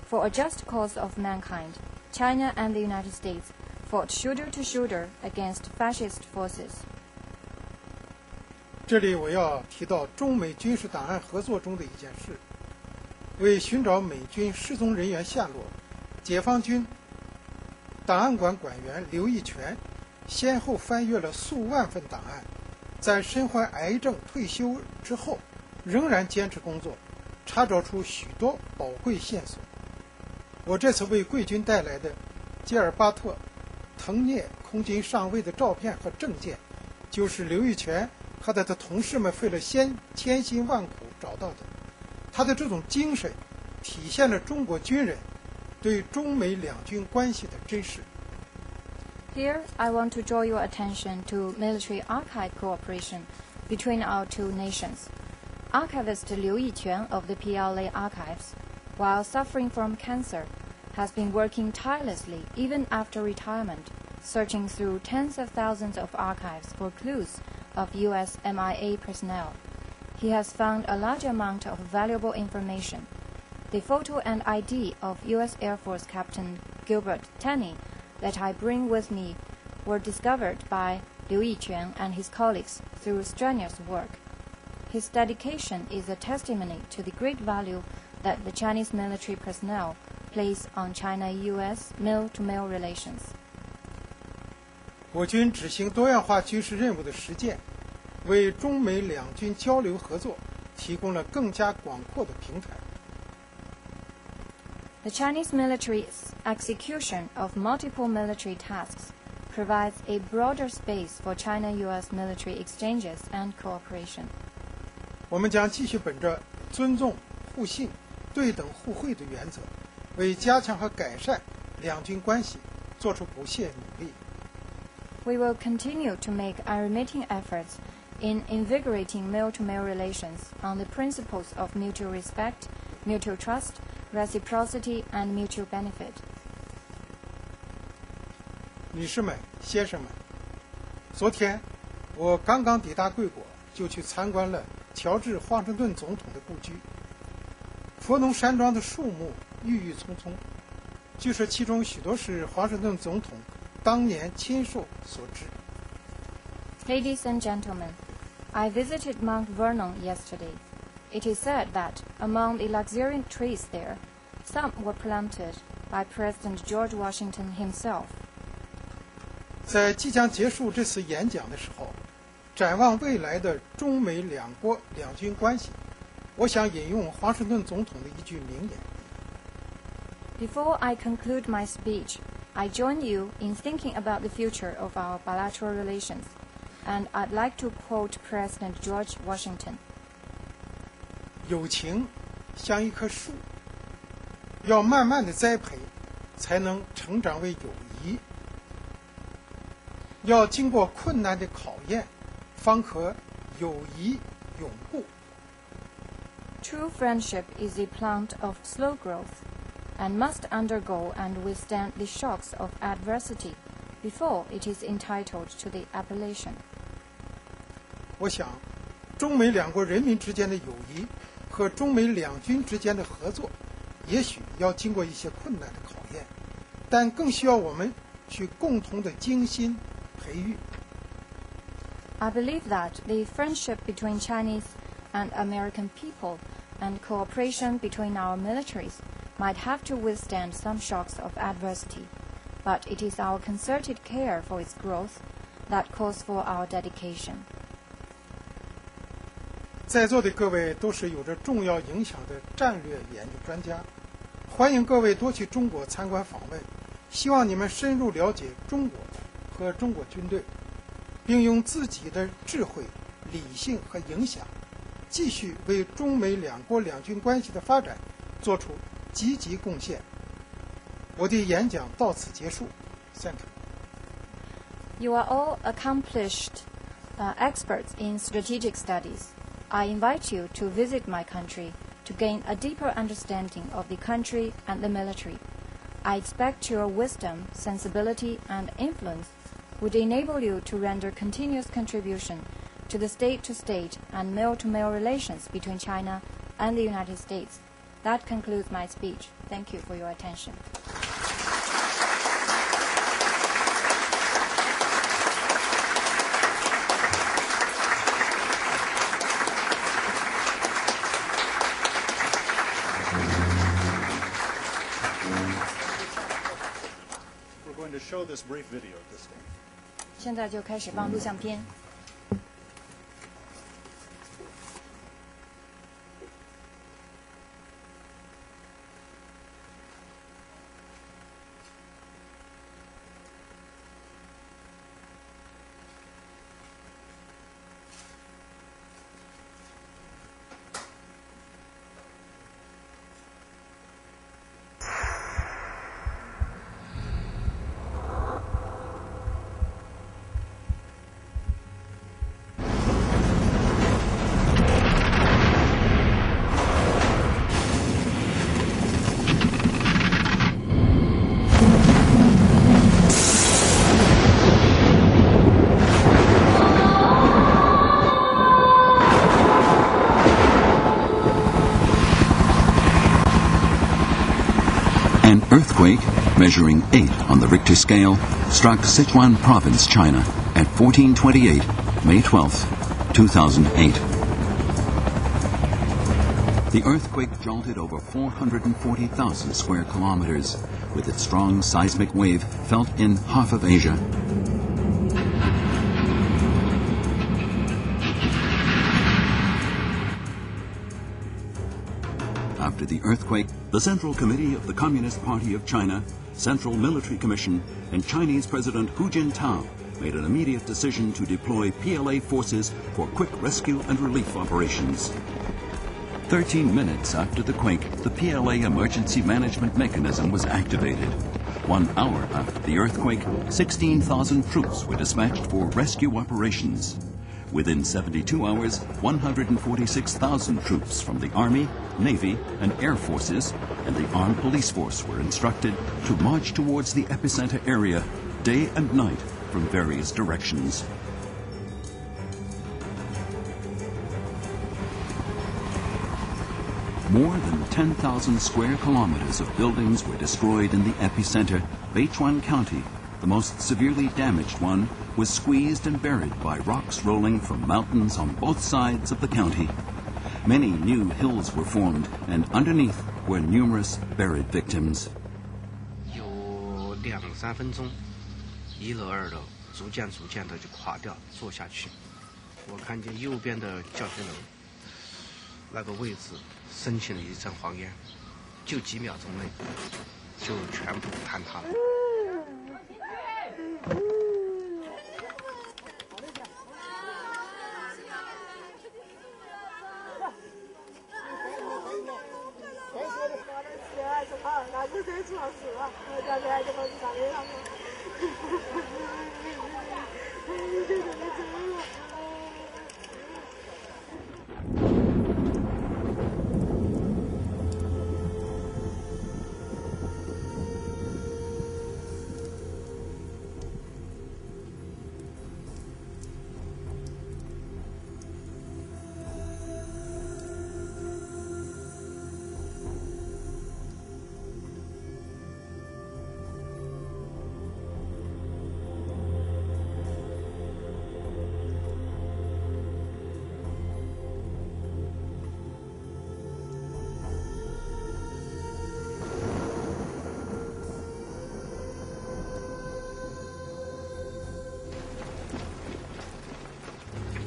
for a just cause of mankind, China and the United States fought shoulder to shoulder against fascist forces. 这里我要提到中美军事档案合作中的一件事。为寻找美军失踪人员下落，解放军档案馆馆员刘义全先后翻阅了数万份档案，在身患癌症退休之后，仍然坚持工作，查找出许多宝贵线索。我这次为贵军带来的吉尔巴特·滕涅空军上尉的照片和证件，就是刘义全和他的同事们费了千辛万苦找到的。他的这种精神体现了中国军人对中美两军关系的珍视。 Here, I want to draw your attention to military archive cooperation between our two nations. Archivist Liu Yiquan of the PLA archives, while suffering from cancer, has been working tirelessly even after retirement, searching through tens of thousands of archives for clues of U.S. MIA personnel. he has found a large amount of valuable information. The photo and ID of U.S. Air Force Captain Gilbert Tenney that I bring with me were discovered by Liu Yiquan and his colleagues through strenuous work. His dedication is a testimony to the great value that the Chinese military personnel place on China-U.S. male-to-male relations. 我军执行多样化军事任务的实践，为中美两军交流合作提供了更加广阔的平台。The Chinese military's execution of multiple military tasks provides a broader space for China-U.S. military exchanges and cooperation. 我们将继续本着尊重、互信、对等互惠的原则，为加强和改善两军关系做出不懈努力。We will continue to make unremitting efforts in invigorating male-to-male relations on the principles of mutual respect, mutual trust, reciprocity, and mutual benefit. 女士们、先生们，昨天我刚刚抵达贵国，就去参观了乔治·华盛顿总统的故居。佛农山庄的树木郁郁葱葱，据说其中许多是华盛顿总统当年亲手所植。Ladies and gentlemen, I visited Mount Vernon yesterday. It is said that among the luxuriant trees there, some were planted by President George Washington himself. 在即将结束这次演讲的时候，展望未来的中美两国两军关系，我想引用华盛顿总统的一句名言。Before I conclude my speech, I join you in thinking about the future of our bilateral relations, and I'd like to quote President George Washington. 友情像一棵树，要慢慢的栽培，才能成长为友谊。要经过困难的考验，方可友谊永固。True friendship is a plant of slow growth, and must undergo and withstand the shocks of adversity before it is entitled to the appellation. 我想，中美两国人民之间的友谊和中美两军之间的合作，也许要经过一些困难的考验，但更需要我们去共同的精心培育。I believe that the friendship between Chinese and American people and cooperation between our militaries might have to withstand some shocks of adversity, but it is our concerted care for its growth that calls for our dedication. 在座的各位都是有着重要影响的战略研究专家，欢迎各位多去中国参观访问，希望你们深入了解中国和中国军队，并用自己的智慧、理性和影响，继续为中美两国两军关系的发展做出积极贡献。我的演讲到此结束。Thank you. You are all accomplished experts in strategic studies. I invite you to visit my country to gain a deeper understanding of the country and the military. I expect your wisdom, sensibility, and influence would enable you to render continuous contribution to the state-to-state and male-to-male relations between China and the United States. That concludes my speech. Thank you for your attention. We're going to show this brief video at this time. 现在就开始放录像片。measuring 8 on the Richter scale, struck Sichuan Province, China, at 14:28, May 12, 2008. The earthquake jolted over 440,000 square kilometers, with its strong seismic wave felt in half of Asia. After the earthquake, the Central Committee of the Communist Party of China, Central Military Commission, and Chinese President Hu Jintao made an immediate decision to deploy PLA forces for quick rescue and relief operations. 13 minutes after the quake, the PLA emergency management mechanism was activated. 1 hour after the earthquake, 16,000 troops were dispatched for rescue operations. Within 72 hours, 146,000 troops from the Army, Navy, and Air Forces and the Armed Police Force were instructed to march towards the epicenter area day and night from various directions. More than 10,000 square kilometers of buildings were destroyed in the epicenter. Beichuan County, the most severely damaged one, was squeezed and buried by rocks rolling from mountains on both sides of the county. Many new hills were formed, and underneath were numerous buried victims. 有2-3分钟，一楼、二楼逐渐的就垮掉，坐下去。我看见右边的教学楼那个位置升起了一阵黄烟，就几秒钟内就全部坍塌了。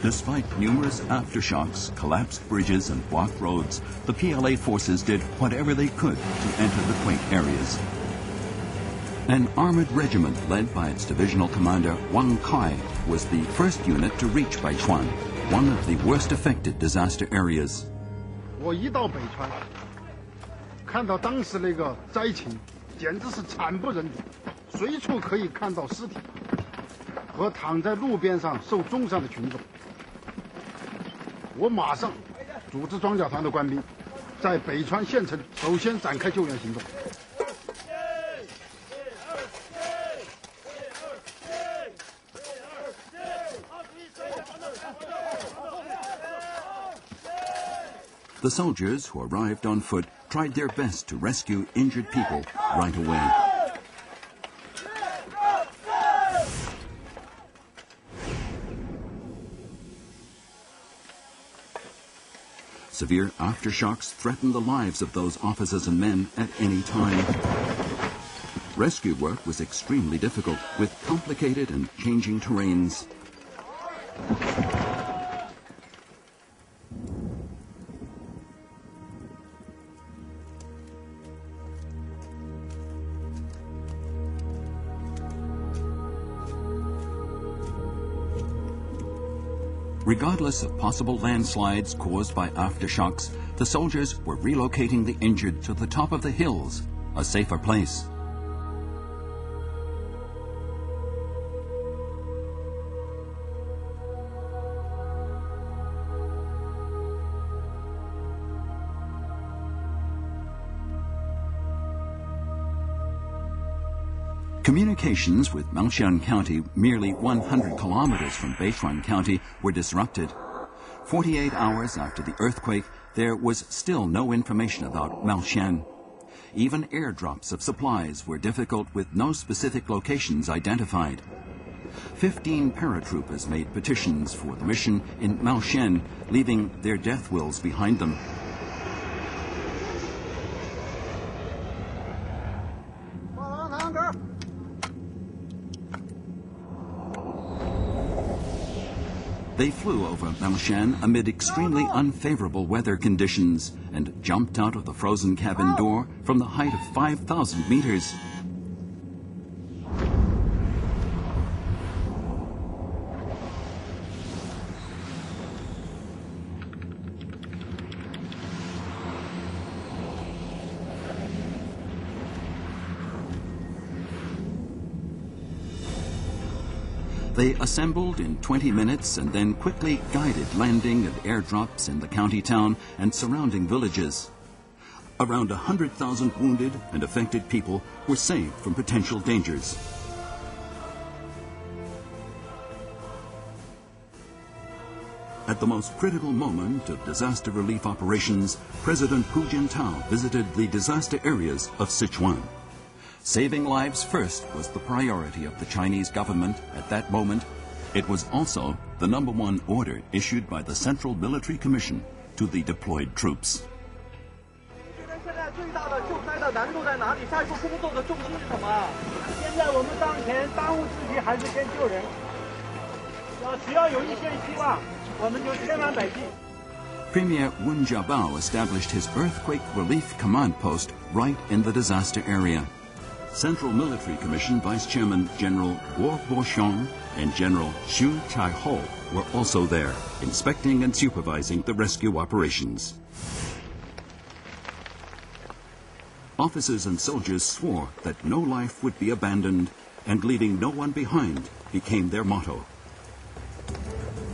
Despite numerous aftershocks, collapsed bridges, and blocked roads, the PLA forces did whatever they could to enter the quake areas. An armored regiment led by its divisional commander Wang Kai was the first unit to reach Beichuan, one of the worst affected disaster areas. 我一到北川，看到当时那个灾情，简直是惨不忍睹，随处可以看到尸体和躺在路边上受重伤的群众。 我马上组织装甲团的官兵，在北川县城首先展开救援行动。The soldiers who arrived on foot tried their best to rescue injured people right away. Severe aftershocks threatened the lives of those officers and men at any time. Rescue work was extremely difficult, with complicated and changing terrains. Regardless of possible landslides caused by aftershocks, the soldiers were relocating the injured to the top of the hills, a safer place. Communications with Maoxian County, merely 100 kilometers from Beichuan County, were disrupted. 48 hours after the earthquake, there was still no information about Maoxian. even airdrops of supplies were difficult with no specific locations identified. 15 paratroopers made petitions for the mission in Maoshen, leaving their death wills behind them. They flew over Maoshen amid extremely unfavorable weather conditions and jumped out of the frozen cabin door from the height of 5,000 meters. They assembled in 20 minutes and then quickly guided landing and airdrops in the county town and surrounding villages. Around 100,000 wounded and affected people were saved from potential dangers. At the most critical moment of disaster relief operations, President Hu Jintao visited the disaster areas of Sichuan. Saving lives first was the priority of the Chinese government at that moment. It was also the #1 order issued by the Central Military Commission to the deployed troops. Premier Wen Jiabao established his earthquake relief command post right in the disaster area. Central Military Commission Vice Chairman General Guo Boxiong and General Xu Caihou were also there, inspecting and supervising the rescue operations. Officers and soldiers swore that no life would be abandoned, and leaving no one behind became their motto.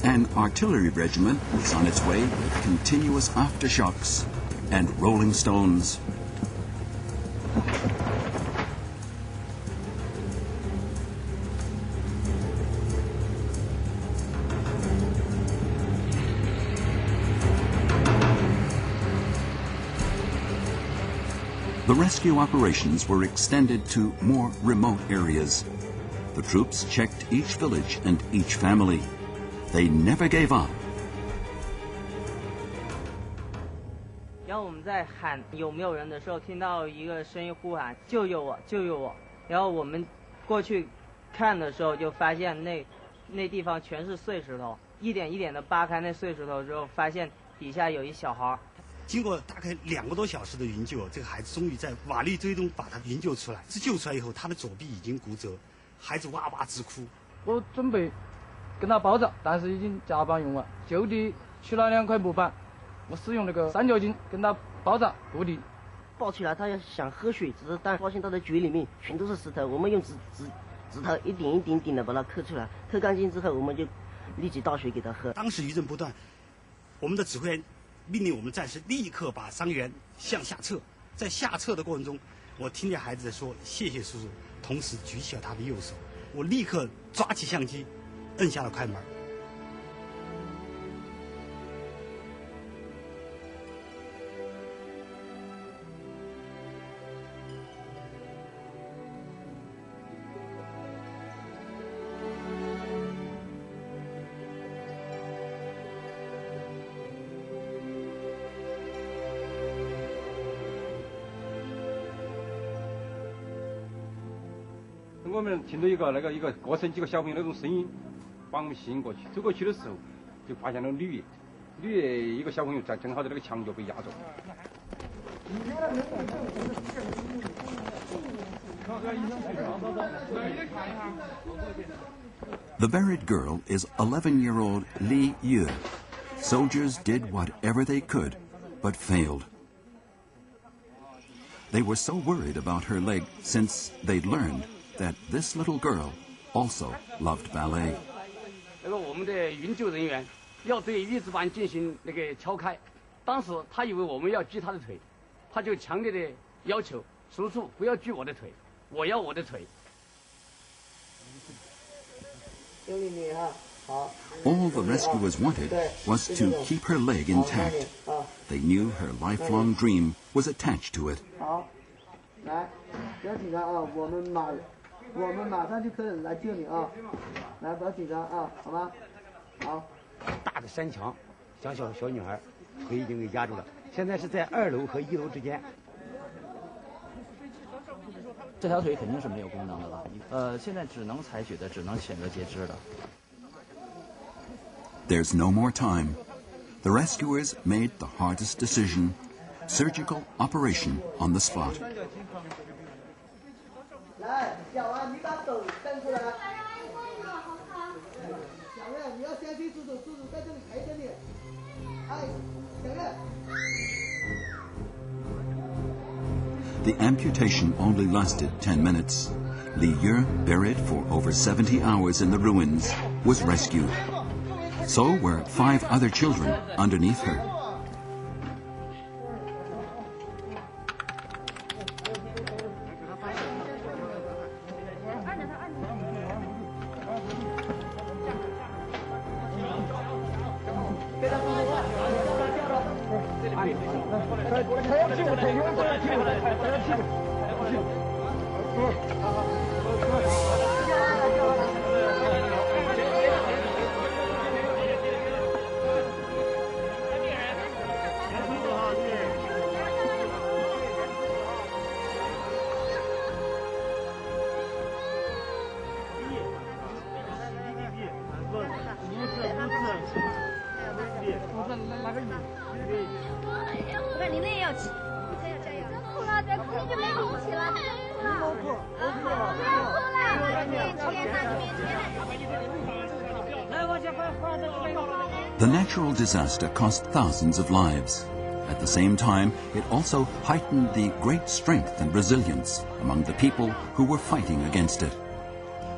An artillery regiment was on its way with continuous aftershocks and rolling stones. The rescue operations were extended to more remote areas. The troops checked each village and each family. They never gave up. 然后我们在喊有没有人的时候，听到一个声音呼喊“救救我，救救我”。然后我们过去看的时候，就发现那地方全是碎石头，一点一点的扒开那碎石头之后，发现底下有一小孩。 经过大概2个多小时的营救，这个孩子终于在瓦砾堆中把他营救出来。自救出来以后，他的左臂已经骨折，孩子哇哇直哭。我准备跟他包扎，但是已经夹板用完，就地取了2块木板，我使用那个三角巾跟他包扎固定。抱起来，他要想喝水，但发现他的嘴里面全都是石头。我们用指头一点一点点的把它磕出来，磕干净之后，我们就立即倒水给他喝。当时余震不断，我们的指挥员 命令我们战士立刻把伤员向下撤，在下撤的过程中，我听见孩子说“谢谢叔叔”，同时举起了他的右手。我立刻抓起相机，摁下了快门。 我们听到一个过程，几个小朋友那种声音，把我们吸引过去。走过去的时候，就发现了绿叶一个小朋友正好在那个墙角被压着。The buried girl is 11-year-old Li Yu. Soldiers did whatever they could, but failed. They were so worried about her leg since they'd learned that this little girl also loved ballet. 那个我们的营救人员要对玉子板进行那个敲开，当时他以为我们要锯他的腿，他就强烈的要求叔叔不要锯我的腿，我要我的腿。 All the rescuers wanted was to keep her leg intact. They knew her lifelong dream was attached to it. 来，不要紧张啊，我们马上就可以来救你啊！来，不要紧张啊，好吗？好。大的山墙，小女孩腿已经给压住了，现在是在2楼和1楼之间。这条腿肯定是没有功能的了，现在只能采取的，只能选择截肢的。There's no more time. The rescuers made the hardest decision: surgical operation on the spot. 来，小安，你把手伸出来。小月，你要相信叔叔，叔叔在这里陪着你。哎，小月。The amputation only lasted 10 minutes. Li Yu, buried for over 70 hours in the ruins, was rescued. So were 5 other children underneath her. The natural disaster cost thousands of lives. At the same time, it also heightened the great strength and resilience among the people who were fighting against it.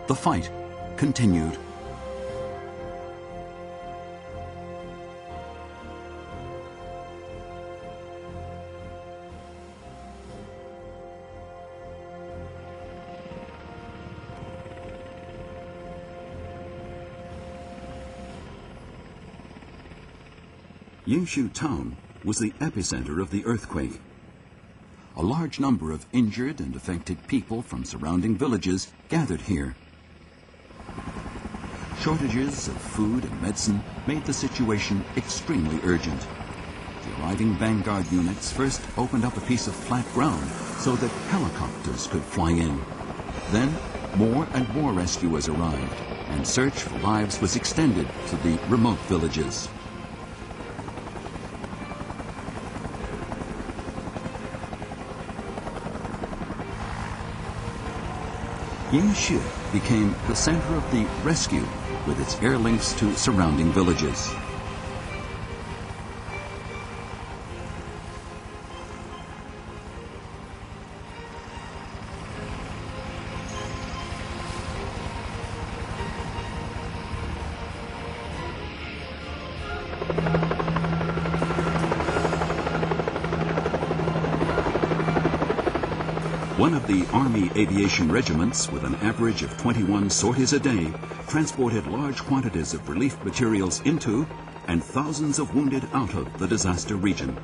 The fight continued. Yinshu town was the epicenter of the earthquake. A large number of injured and affected people from surrounding villages gathered here. Shortages of food and medicine made the situation extremely urgent. The arriving vanguard units first opened up a piece of flat ground so that helicopters could fly in. Then, more and more rescuers arrived, and search for lives was extended to the remote villages. Yinshu became the center of the rescue with its air links to surrounding villages. One of the Army aviation regiments, with an average of 21 sorties a day, transported large quantities of relief materials into and thousands of wounded out of the disaster region.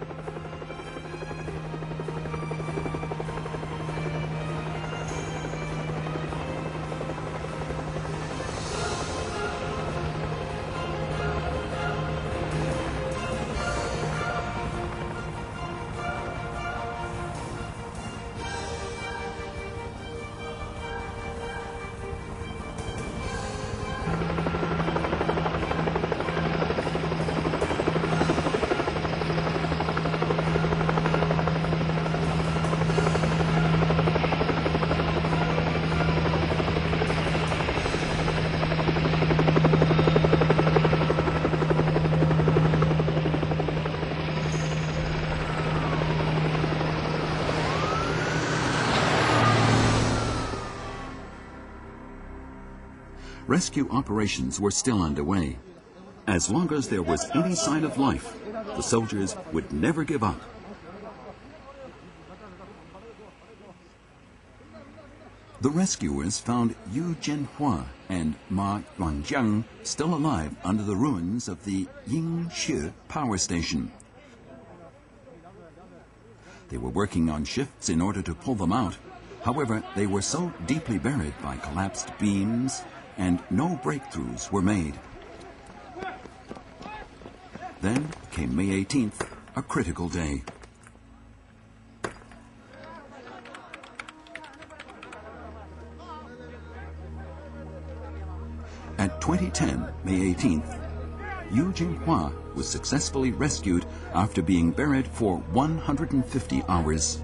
Rescue operations were still underway. As long as there was any sign of life, the soldiers would never give up. The rescuers found Yu Jianhua and Ma Yuanjiang still alive under the ruins of the Yinshu power station. They were working on shifts in order to pull them out. However, they were so deeply buried by collapsed beams, and no breakthroughs were made. Then came May 18th, a critical day. At 2010, May 18th, Yu Jinghua was successfully rescued after being buried for 150 hours.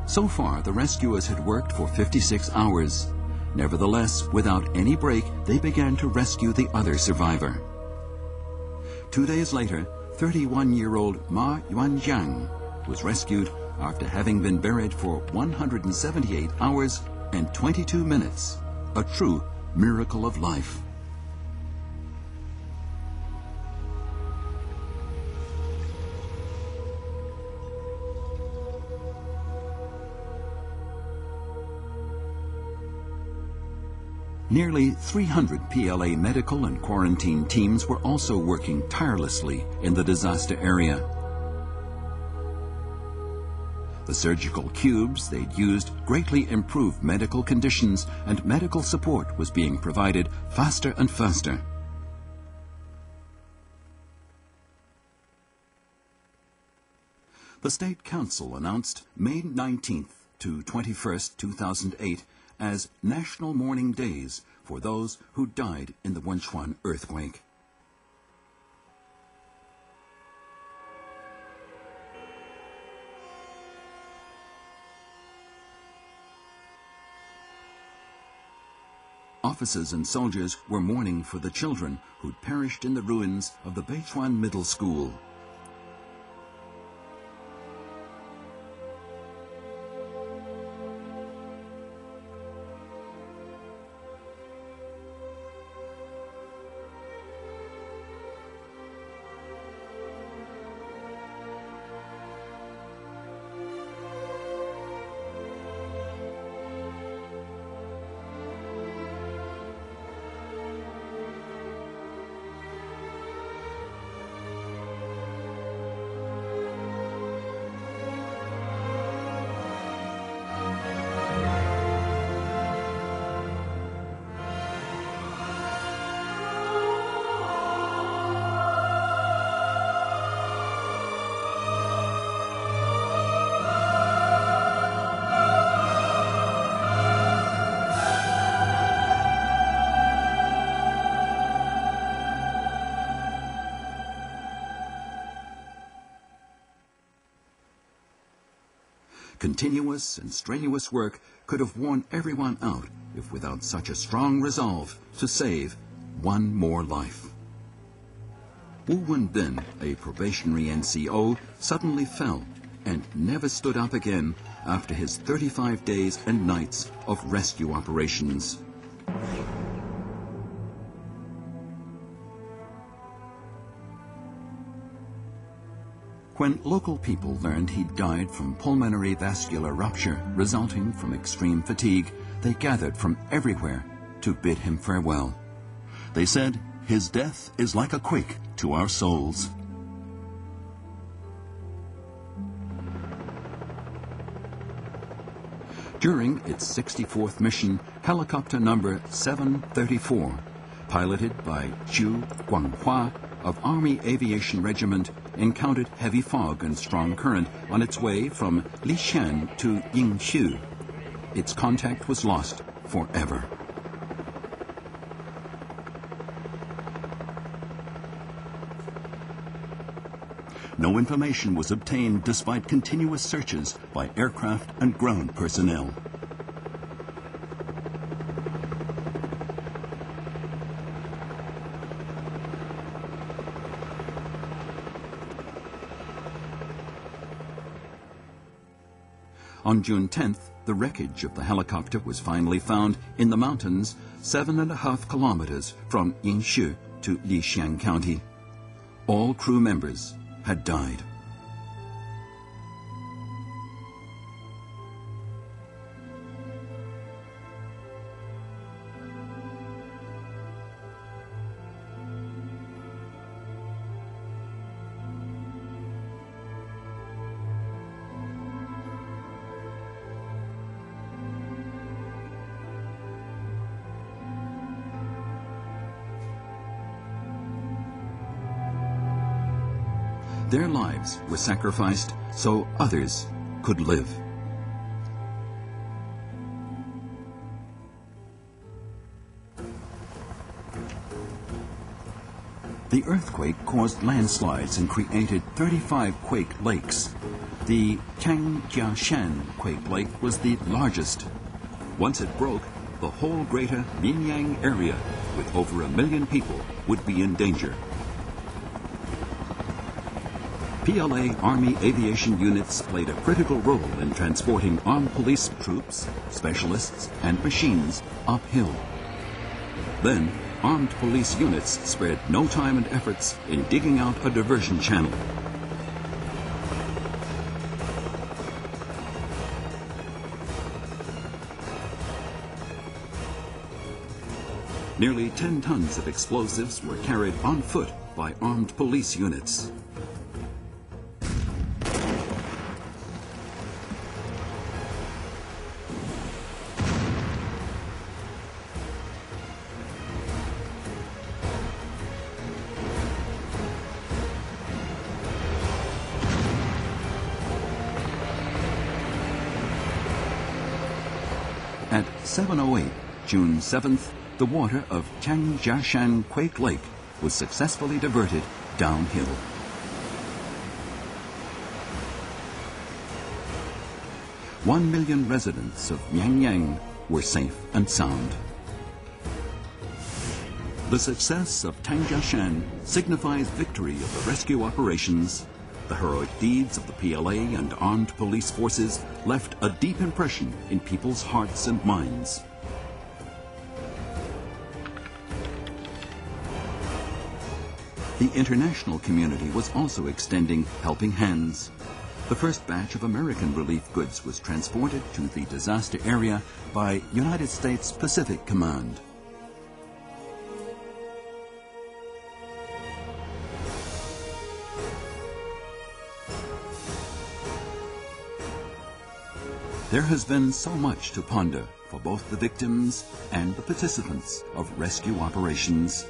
So far, the rescuers had worked for 56 hours. Nevertheless, without any break, they began to rescue the other survivor. 2 days later, 31-year-old Ma Yuanjiang was rescued after having been buried for 178 hours and 22 minutes, a true miracle of life. Nearly 300 PLA medical and quarantine teams were also working tirelessly in the disaster area. The surgical cubes they'd used greatly improved medical conditions, and medical support was being provided faster and faster. The State Council announced May 19th to 21st, 2008 as National Mourning Days for those who died in the Wenchuan earthquake. Officers and soldiers were mourning for the children who'd perished in the ruins of the Beichuan Middle School. Continuous and strenuous work could have worn everyone out if without such a strong resolve to save one more life. Wu Wenbin, a probationary NCO, suddenly fell and never stood up again after his 35 days and nights of rescue operations. When local people learned he'd died from pulmonary vascular rupture resulting from extreme fatigue, they gathered from everywhere to bid him farewell. They said, "His death is like a quake to our souls." During its 64th mission, helicopter number 734, piloted by Zhu Guanghua of Army Aviation Regiment, encountered heavy fog and strong current on its way from Lishan to Yingxu. Its contact was lost forever. No information was obtained despite continuous searches by aircraft and ground personnel. On June 10th, the wreckage of the helicopter was finally found in the mountains 7.5 kilometers from Yingxu, to Lixiang County. All crew members had died. Their lives were sacrificed so others could live. The earthquake caused landslides and created 35 quake lakes. The Changjiashan quake lake was the largest. Once it broke, the whole greater Mianyang area, with over 1 million people, would be in danger. PLA Army aviation units played a critical role in transporting armed police troops, specialists, and machines uphill. Then, armed police units spared no time and efforts in digging out a diversion channel. Nearly 10 tons of explosives were carried on foot by armed police units. At 7:08, June 7th, the water of Changjiashan Quake Lake was successfully diverted downhill. One million residents of Mianyang were safe and sound. The success of Changjiashan signifies victory of the rescue operations. The heroic deeds of the PLA and armed police forces left a deep impression in people's hearts and minds. The international community was also extending helping hands. The first batch of American relief goods was transported to the disaster area by United States Pacific Command. There has been so much to ponder for both the victims and the participants of rescue operations.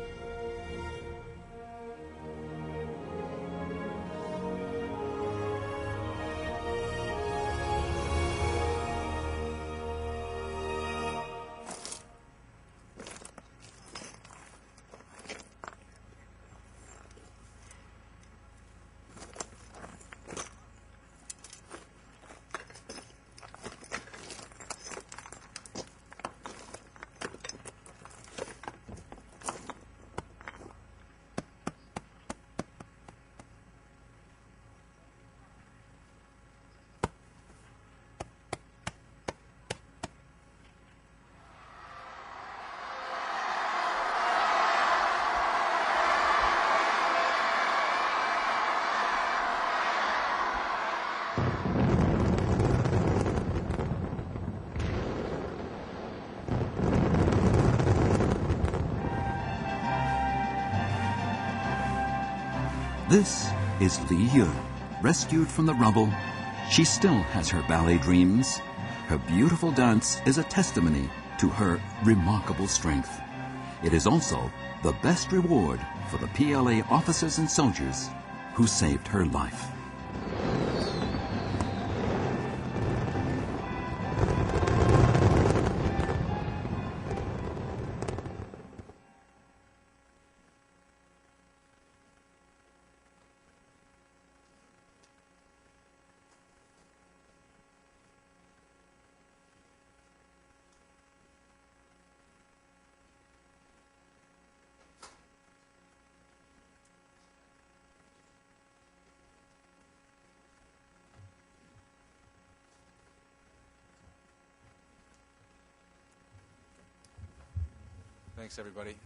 This is Li Yu, rescued from the rubble. She still has her ballet dreams. Her beautiful dance is a testimony to her remarkable strength. It is also the best reward for the PLA officers and soldiers who saved her life. Thanks, everybody.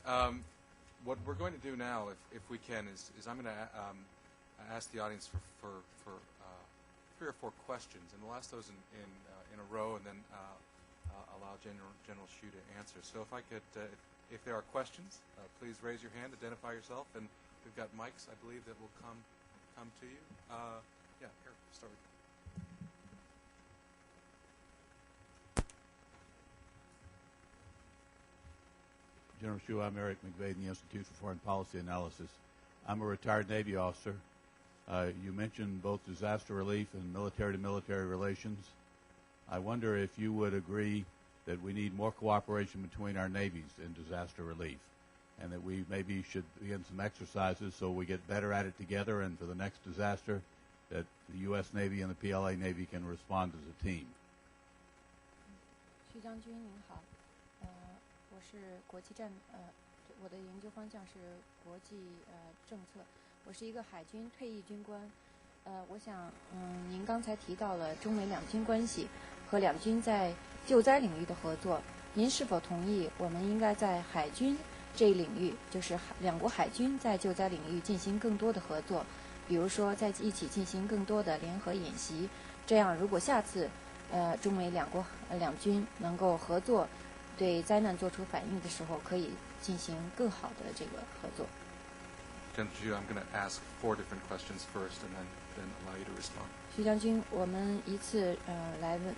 what we're going to do now, if we can, is I'm going to ask the audience for 3 or 4 questions, and we'll ask those in a row, and then allow General Xu to answer. So if I could, if there are questions, please raise your hand, identify yourself, and we've got mics, I believe, that will come to you. Yeah, here, start with you. General Xu, I'm Eric McVeigh in the Institute for Foreign Policy Analysis. I'm a retired Navy officer. You mentioned both disaster relief and military-to-military relations. I wonder if you would agree that we need more cooperation between our navies in disaster relief, and that we maybe should begin some exercises so we get better at it together, and for the next disaster that the U.S. Navy and the PLA Navy can respond as a team. 徐将军您好，我是国际战，我的研究方向是国际政策，我是一个海军退役军官，我想，您刚才提到了中美两军关系和两军在救灾领域的合作，您是否同意我们应该在海军这一领域，就是两国海军在救灾领域进行更多的合作，比如说在一起进行更多的联合演习，这样如果下次中美两军能够合作，对灾难做出反应的时候，可以进行更好的这个合作。General Xu, I'm going to ask 4 different questions first, and then allow you to respond. 徐将军，我们一次来问，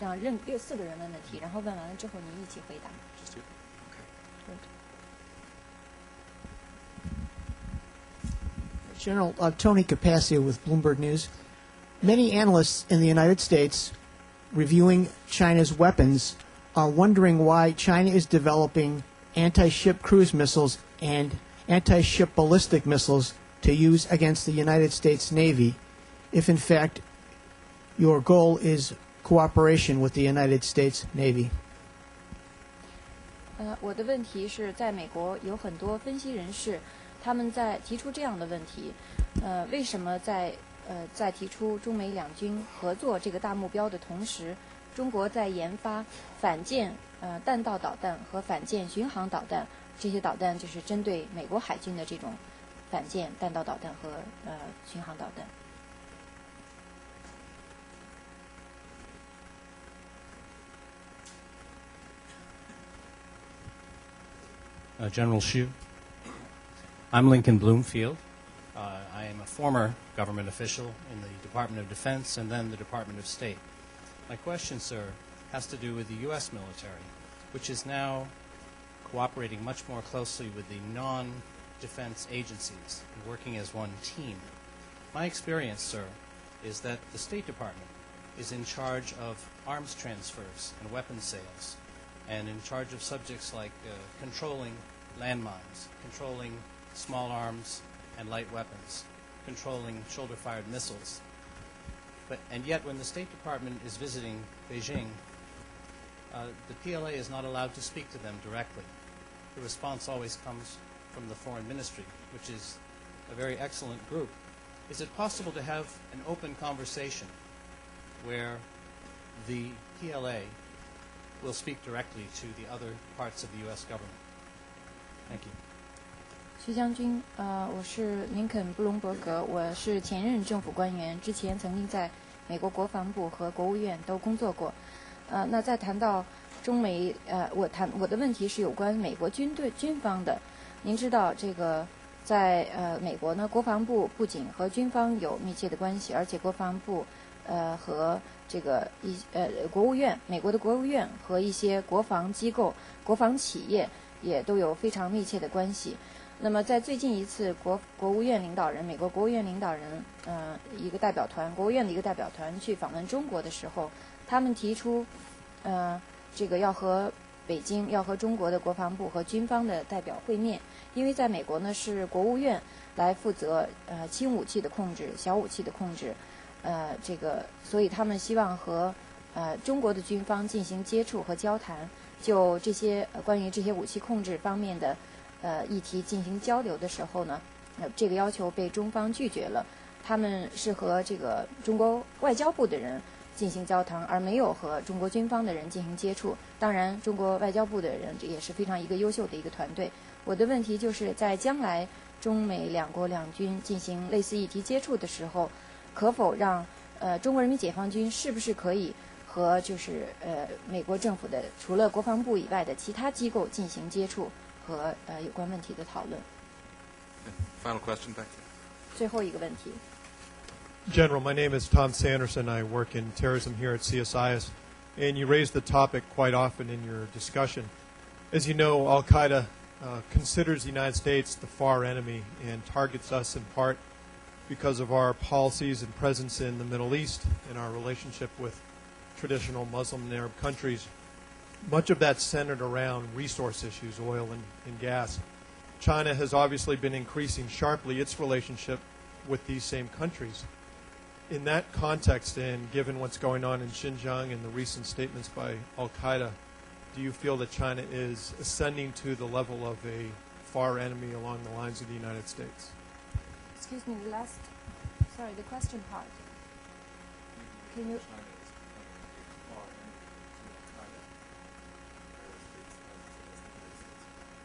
让4个人问问题，然后问完了之后您一起回答。Just you? Okay. Good. General Tony Capaccio with Bloomberg News. Many analysts in the United States reviewing China's weapons are wondering why China is developing anti-ship cruise missiles and anti-ship ballistic missiles to use against the United States Navy, if in fact your goal is cooperation with the United States Navy. 我的问题是在美国有很多分析人士，他们在提出这样的问题，为什么在提出中美两军合作这个大目标的同时，中国在研发反舰弹道导弹和反舰巡航导弹，这些导弹就是针对美国海军的这种反舰弹道导弹和巡航导弹。General Xu, I'm Lincoln Bloomfield. I am a former government official in the Department of Defense and then the Department of State. My question, sir, has to do with the U.S. military, which is now cooperating much more closely with the non-defense agencies and working as one team. My experience, sir, is that the State Department is in charge of arms transfers and weapons sales, and in charge of subjects like controlling landmines, controlling small arms and light weapons, controlling shoulder-fired missiles. And yet when the State Department is visiting Beijing, the PLA is not allowed to speak to them directly. The response always comes from the Foreign Ministry, which is a very excellent group. Is it possible to have an open conversation where the PLA will speak directly to the other parts of the U.S. government? Thank you. 徐将军，我是林肯·布隆伯格，我是前任政府官员，之前曾经在美国国防部和国务院都工作过。那在谈到中美，我的问题是有关美国军方的。您知道，这个在美国呢，国防部不仅和军方有密切的关系，而且国防部和这个国务院，美国的国务院和一些国防机构、国防企业也都有非常密切的关系。那么在最近一次国务院领导人，美国国务院领导人一个代表团，国务院的一个代表团去访问中国的时候，他们提出这个要和北京要和中国的国防部和军方的代表会面，因为在美国呢是国务院来负责轻武器的控制、小武器的控制，这个所以他们希望和中国的军方进行接触和交谈，就这些关于这些武器控制方面的议题进行交流的时候呢，这个要求被中方拒绝了。他们是和这个中国外交部的人进行交谈，而没有和中国军方的人进行接触。当然，中国外交部的人也是非常一个优秀的一个团队。我的问题就是在将来中美两国两军进行类似议题接触的时候，可否让中国人民解放军是不是可以和就是美国政府的除了国防部以外的其他机构进行接触和有关问题的讨论。Final question, back. 最后一个问题。General, my name is Tom Sanderson. I work in terrorism here at CSIS, and you raise the topic quite often in your discussion. As you know, Al-Qaeda considers the United States the far enemy and targets us in part because of our policies and presence in the Middle East and our relationship with traditional Muslim and Arab countries. Much of that centered around resource issues, oil and gas. China has obviously been increasing sharply its relationship with these same countries. In that context, and given what's going on in Xinjiang and the recent statements by Al-Qaeda, do you feel that China is ascending to the level of a far enemy along the lines of the United States? Excuse me, the question part. Can you?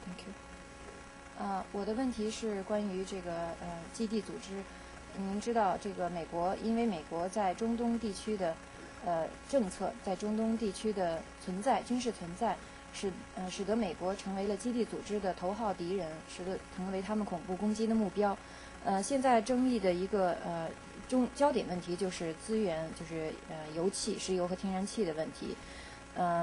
Thank you. 我的问题是关于这个基地组织。您知道，这个美国因为美国在中东地区的政策，在中东地区的存在，军事存在，使得美国成为了基地组织的头号敌人，使得成为他们恐怖攻击的目标。现在争议的一个焦点问题就是资源，就是油气、石油和天然气的问题。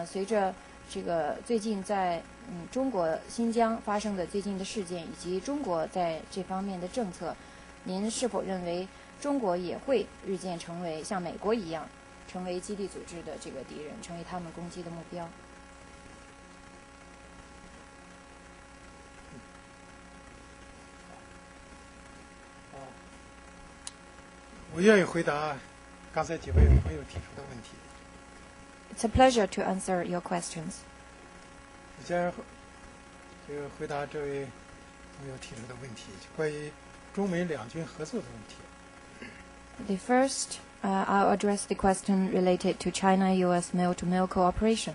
随着这个最近在中国新疆发生的最近的事件，以及中国在这方面的政策，您是否认为中国也会日渐成为像美国一样，成为基地组织的这个敌人，成为他们攻击的目标？我愿意回答刚才几位朋友提出的问题。It's a pleasure to answer your questions. 我先回答这位朋友提出的问题，关于中美两军合作的问题。The first, I'll address the question related to China-U.S. mil-to-mil cooperation.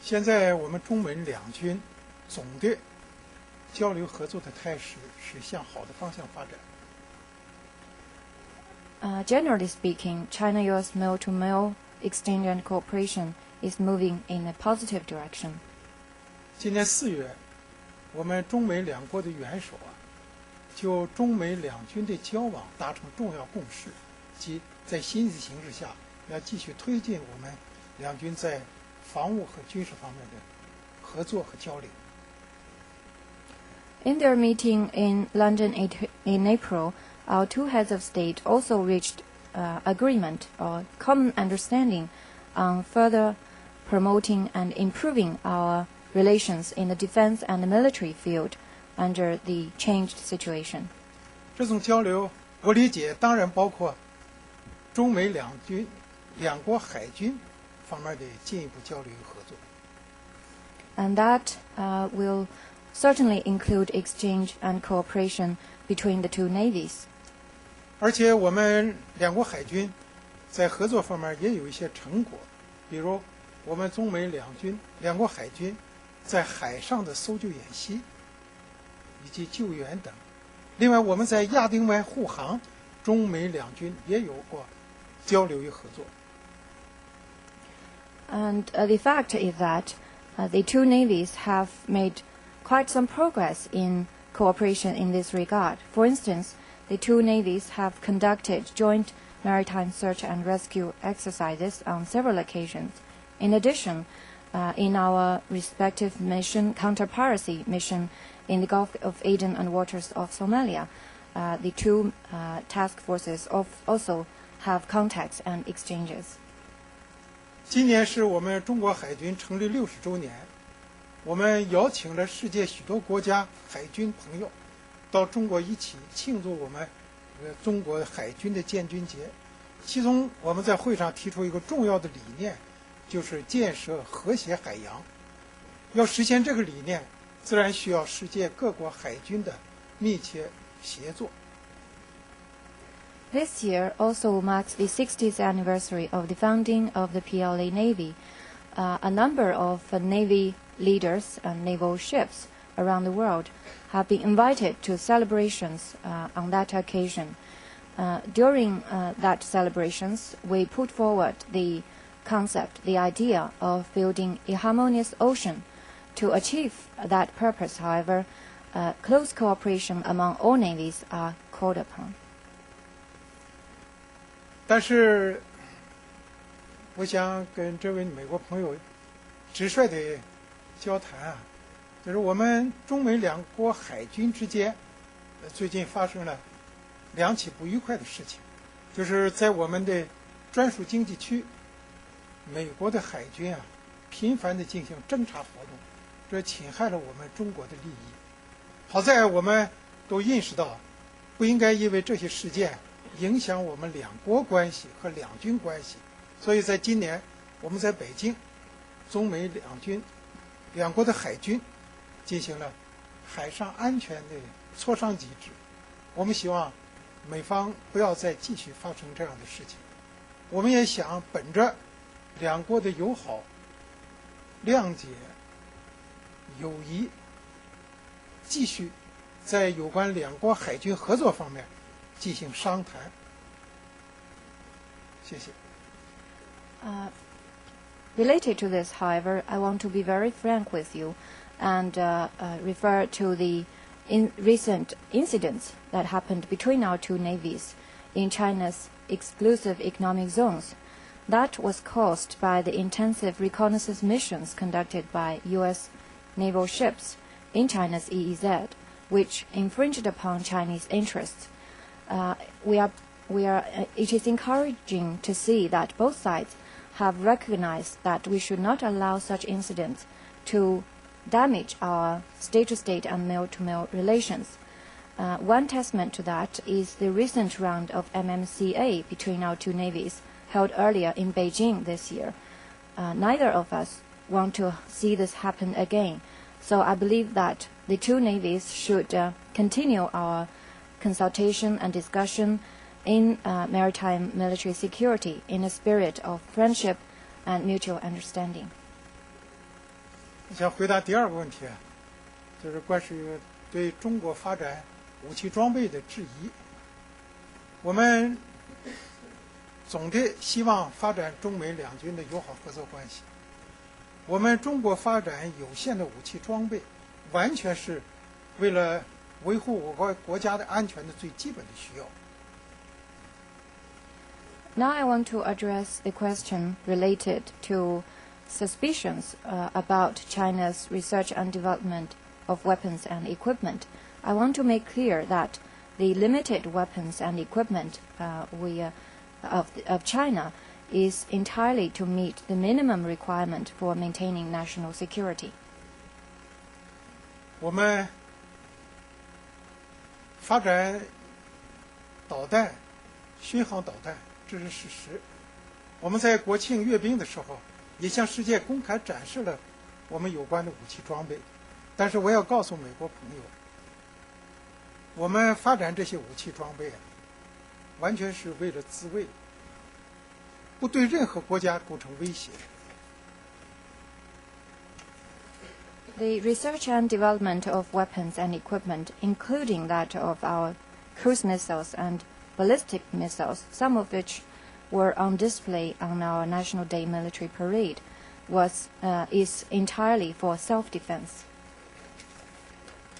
现在我们中美两军总的交流合作的态势是向好的方向发展。Generally speaking, China-U.S. mil-to-mil exchange and cooperation is moving in a positive direction. 今年4月，我们中美两国的元首就中美两军的交往达成重要共识，即在新的形势下，要继续推进我们两军在防务和军事方面的合作和交流。In their meeting in London in April, our two heads of state also reached agreement or common understanding on further promoting and improving our relations in the defense and the military field under the changed situation. 这种交流，我理解当然包括中美两国海军方面的进一步交流与合作。And that will certainly include exchange and cooperation between the two navies. 而且我们两国海军在合作方面也有一些成果，比如我们中美两国海军在海上的搜救演习以及救援等。另外，我们在亚丁湾护航，中美两军也有过交流与合作。And the fact is that the two navies have made quite some progress in cooperation in this regard. For instance, the two navies have conducted joint maritime search and rescue exercises on several occasions. In addition, in our respective counter-piracy mission in the Gulf of Aden and waters of Somalia, the two task forces also have contacts and exchanges. 今年是我们中国海军成立60周年，我们邀请了世界许多国家海军朋友到中国一起庆祝我们中国海军的建军节。其中我们在会上提出一个重要的理念，就是建设和谐海洋。要实现这个理念，自然需要世界各国海军的密切协作。This year also marks the 60th anniversary of the founding of the PLA Navy. A number of Navy leaders and naval ships around the world have been invited to celebrations on that occasion. During that celebrations, we put forward the concept, the idea of building a harmonious ocean. To achieve that purpose, however, close cooperation among all navies are called upon. 但是，我想跟这位美国朋友直率的交谈啊，就是我们中美两国海军之间，最近发生了两起不愉快的事情，就是在我们的专属经济区，美国的海军啊，频繁地进行侦察活动，这侵害了我们中国的利益。好在我们都认识到，不应该因为这些事件影响我们两国关系和两军关系，所以在今年我们在北京，中美两国的海军进行了海上安全的磋商机制。我们希望美方不要再继续发生这样的事情。我们也想本着两国的友好、谅解、友谊，继续在有关两国海军合作方面进行商谈。谢谢。Related to this, however, I want to be very frank with you and refer to the recent incidents that happened between our two navies in China's exclusive economic zones. That was caused by the intensive reconnaissance missions conducted by U.S. naval ships in China's EEZ, which infringed upon Chinese interests. It is encouraging to see that both sides have recognized that we should not allow such incidents to damage our state-to-state and male-to-male relations. One testament to that is the recent round of MMCA between our two navies held earlier in Beijing this year. Neither of us want to see this happen again, so I believe that the two navies should continue our consultation and discussion in maritime military security in a spirit of friendship and mutual understanding. 我想回答第二个问题，就是关于对中国发展武器装备的质疑。我们总的希望发展中美两军的友好合作关系。我们中国发展有限的武器装备，完全是为了维护我国家的安全的最基本的需要。Now I want to address the question related to suspicions about China's research and development of weapons and equipment. I want to make clear that the limited weapons and equipment of China is entirely to meet the minimum requirement for maintaining national security. 我们发展导弹、巡航导弹，这是事实。我们在国庆阅兵的时候，也向世界公开展示了我们有关的武器装备。但是我要告诉美国朋友，我们发展这些武器装备，完全是为了自卫，不对任何国家构成威胁。The research and development of weapons and equipment, including that of our cruise missiles and ballistic missiles, some of which were on display on our National Day military parade, is entirely for self-defense.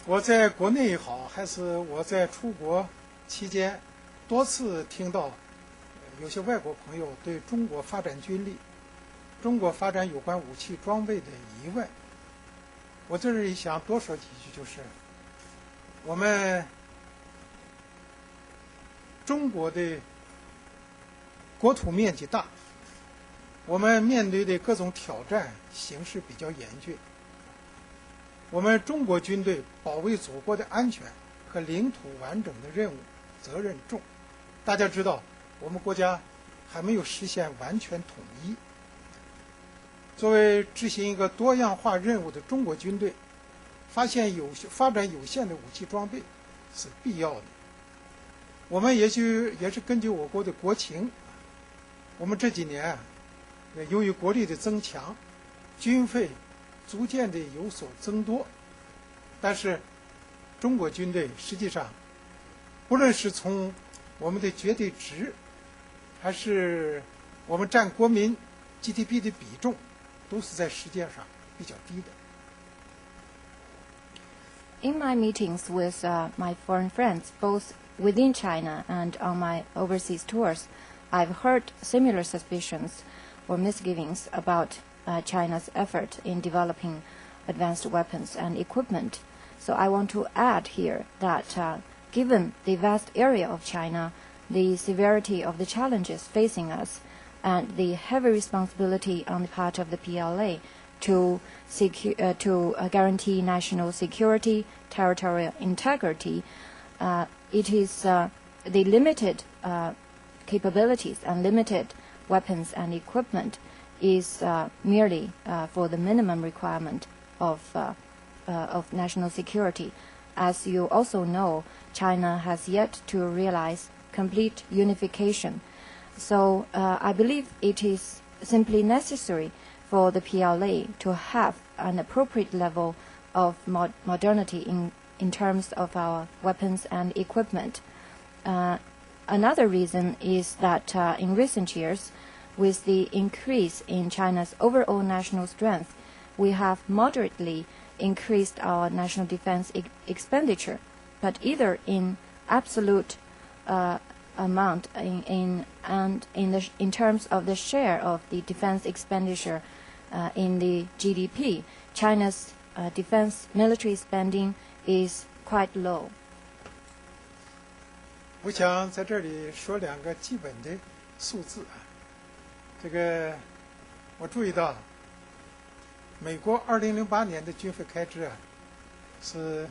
我在国内也好，还是我在出国期间，多次听到有些外国朋友对中国发展军力、中国发展有关武器装备的疑问。我这里想多说几句，就是我们中国的国土面积大，我们面对的各种挑战形势比较严峻。我们中国军队保卫祖国的安全和领土完整的任务责任重。大家知道，我们国家还没有实现完全统一。作为执行一个多样化任务的中国军队，发展有限的武器装备是必要的。我们也许也是根据我国的国情，我们这几年由于国力的增强，军费逐渐的有所增多，但是中国军队实际上，不论是从我们的绝对值，还是我们占国民 GDP 的比重，都是在世界上比较低的。In my meetings with my foreign friends, both within China and on my overseas tours, I've heard similar suspicions or misgivings about China's effort in developing advanced weapons and equipment. So I want to add here that given the vast area of China, the severity of the challenges facing us, and the heavy responsibility on the part of the PLA to guarantee national security, territorial integrity, it is the limited capabilities and limited weapons and equipment is merely for the minimum requirement of national security. As you also know, China has yet to realize complete unification. So I believe it is simply necessary for the PLA to have an appropriate level of modernity in terms of our weapons and equipment. Another reason is that in recent years, with the increase in China's overall national strength, we have moderately increased our national defense expenditure, but either in absolute amount in terms of the share of the defense expenditure in the GDP, China's defense military spending is quite low. 我想在这里说两个基本的数字啊。这个我注意到，美国2008年的军费开支啊是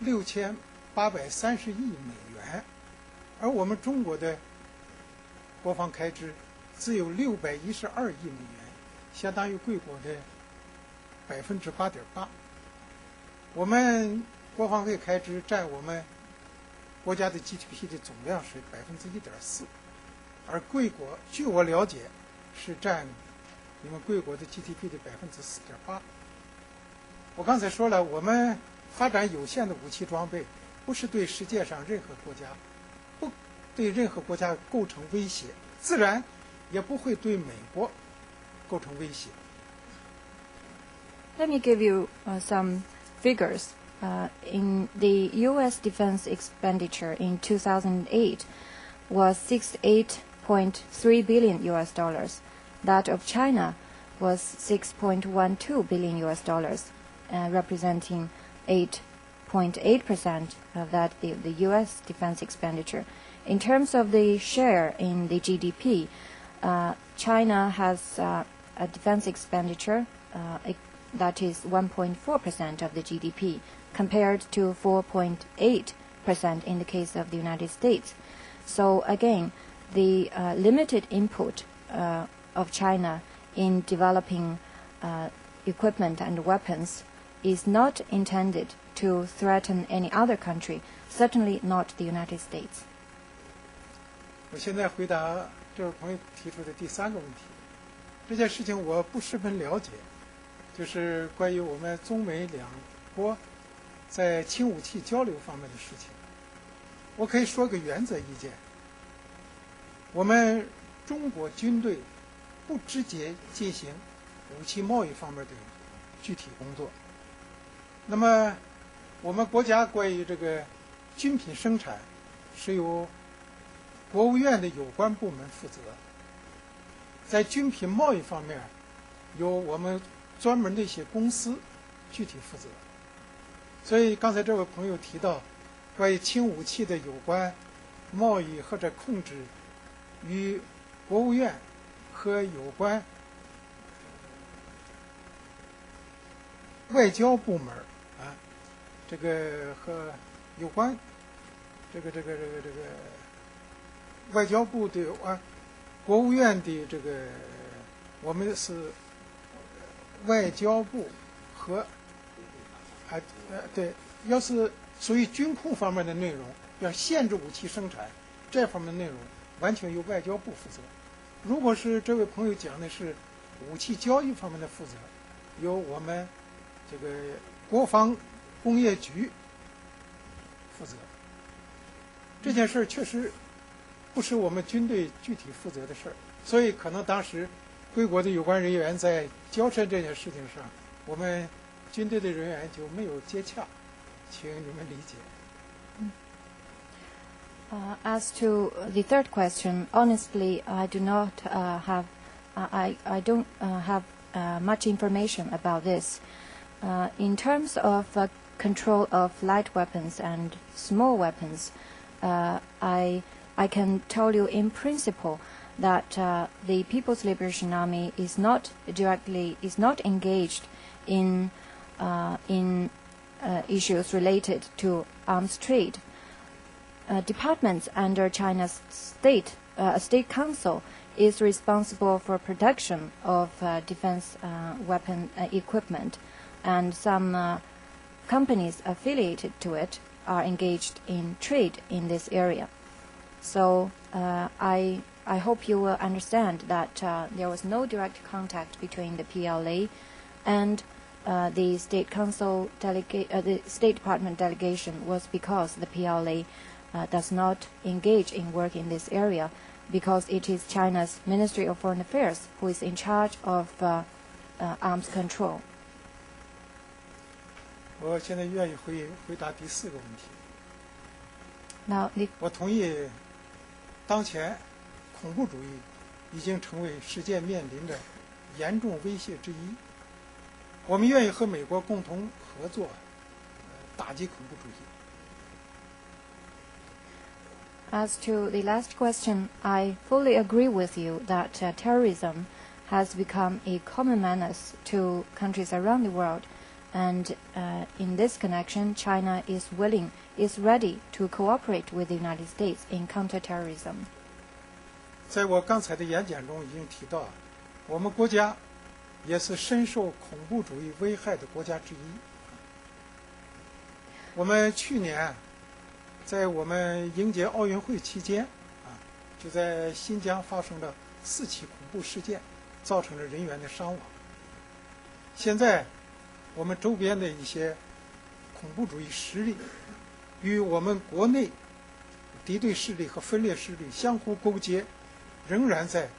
6830亿美元，而我们中国的国防开支只有612亿美元，相当于贵国的8.8%。我们国防费开支占我们国家的 GDP 的总量是1.4%，而贵国据我了解是占你们贵国的 GDP 的4.8%。我刚才说了，我们发展有限的武器装备，不是对世界上任何国家，不对任何国家构成威胁，自然也不会对美国构成威胁。Let me give you some figures. In the U.S. defense expenditure in 2008 was $68.3 billion US dollars. That of China was $6.12 billion US dollars, representing 8.8% of that the U.S. defense expenditure. In terms of the share in the GDP, China has a defense expenditure that is 1.4% of the GDP, compared to 4.8% in the case of the United States. So again, the limited input of China in developing equipment and weapons is not intended to threaten any other country, certainly not the United States. 我现在回答这位朋友提出的第三个问题。这件事情我不十分了解，就是关于我们中美两国在轻武器交流方面的事情。我可以说个原则意见：我们中国军队不直接进行武器贸易方面的具体工作。那么，我们国家关于这个军品生产是由国务院的有关部门负责，在军品贸易方面，由我们专门的一些公司具体负责。所以刚才这位朋友提到关于轻武器的有关贸易或者控制，与国务院和有关外交部门啊，这个和有关这个外交部的国务院的这个，我们是外交部和对，要是属于军控方面的内容，要限制武器生产这方面内容，完全由外交部负责。如果是这位朋友讲的是武器交易方面的负责，由我们这个国防工业局负责。这件事确实不是我们军队具体负责的事儿，所以可能当时归国的有关人员在交涉这件事情上，我们军队的人员就没有接洽，请你们理解。As to the third question, honestly, I do not have, I don't have much information about this. In terms of control of light weapons and small weapons, I can tell you in principle that the People's Liberation Army is not engaged in issues related to arms trade. Departments under China's state council is responsible for production of defense weapon equipment, and some companies affiliated to it are engaged in trade in this area. So I hope you will understand that there was no direct contact between the PLA and the State Council the State Department delegation was because the PLA does not engage in work in this area, because it is China's Ministry of Foreign Affairs who is in charge of arms control. 我现在愿意回答第4个问题。 Now, 我同意，当前恐怖主义已经成为世界面临的严重威胁之一。我们愿意和美国共同合作，打击恐怖主义。 As to the last question, I fully agree with you that terrorism has become a common menace to countries around the world, and in this connection, China is ready to cooperate with the United States in counterterrorism. 在我刚才的演讲中已经提到，我们国家也是深受恐怖主义危害的国家之一。我们去年在我们迎接奥运会期间，就在新疆发生了4起恐怖事件，造成了人员的伤亡。现在，我们周边的一些恐怖主义势力与我们国内敌对势力和分裂势力相互勾结，仍然在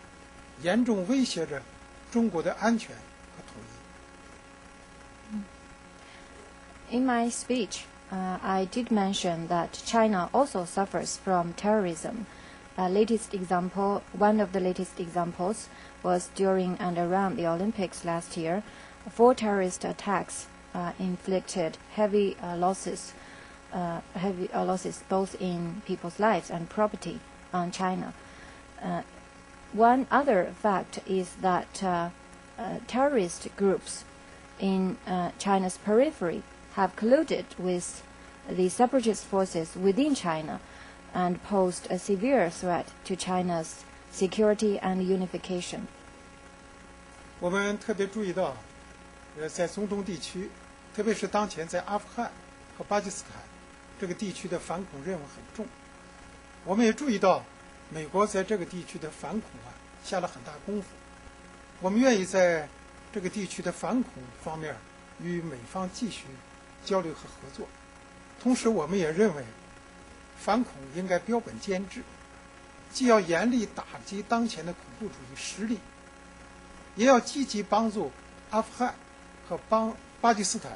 严重威胁着中国的安全和统一。In my speech, I did mention that China also suffers from terrorism. One of the latest examples was during and around the Olympics last year. 4 terrorist attacks inflicted heavy losses both in people's lives and property on China. One other fact is that terrorist groups in China's periphery have colluded with the separatist forces within China and posed a severe threat to China's security and unification. 我们特别注意到，在中东地区，特别是当前在阿富汗和巴基斯坦这个地区的反恐任务很重。我们也注意到，美国在这个地区的反恐下了很大功夫。我们愿意在这个地区的反恐方面与美方继续交流和合作。同时，我们也认为，反恐应该标本兼治，既要严厉打击当前的恐怖主义实力，也要积极帮助阿富汗和巴基斯坦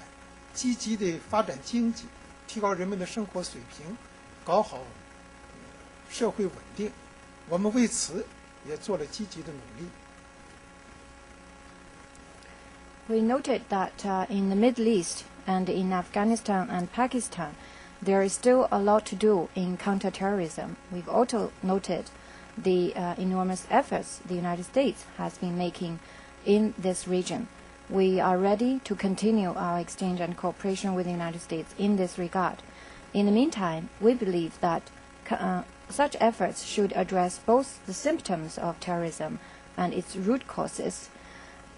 积极地发展经济，提高人们的生活水平，搞好社会稳定。我们为此也做了积极的努力。We noted that in the Middle East and in Afghanistan and Pakistan, there is still a lot to do in counterterrorism. We've also noted the enormous efforts the United States has been making in this region. We are ready to continue our exchange and cooperation with the United States in this regard. In the meantime, we believe that such efforts should address both the symptoms of terrorism and its root causes.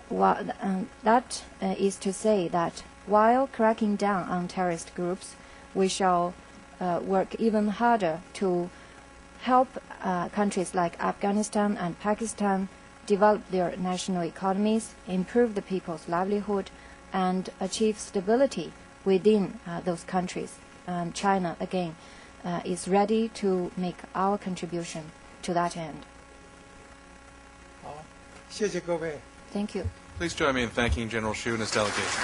That is to say that while cracking down on terrorist groups, we shall work even harder to help countries like Afghanistan and Pakistan develop their national economies, improve the people's livelihood, and achieve stability within those countries. And China, again, is ready to make our contribution to that end. 好，谢谢各位。 Thank you. Please join me in thanking General Xu and his delegation.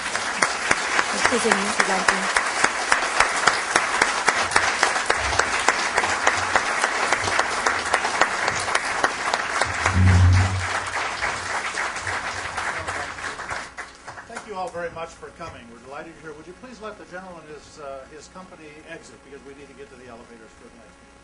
谢谢您，徐将军。 Thank you all very much for coming. We're delighted you're here. Would you please let the general and his company exit, because we need to get to the elevators for the next meeting.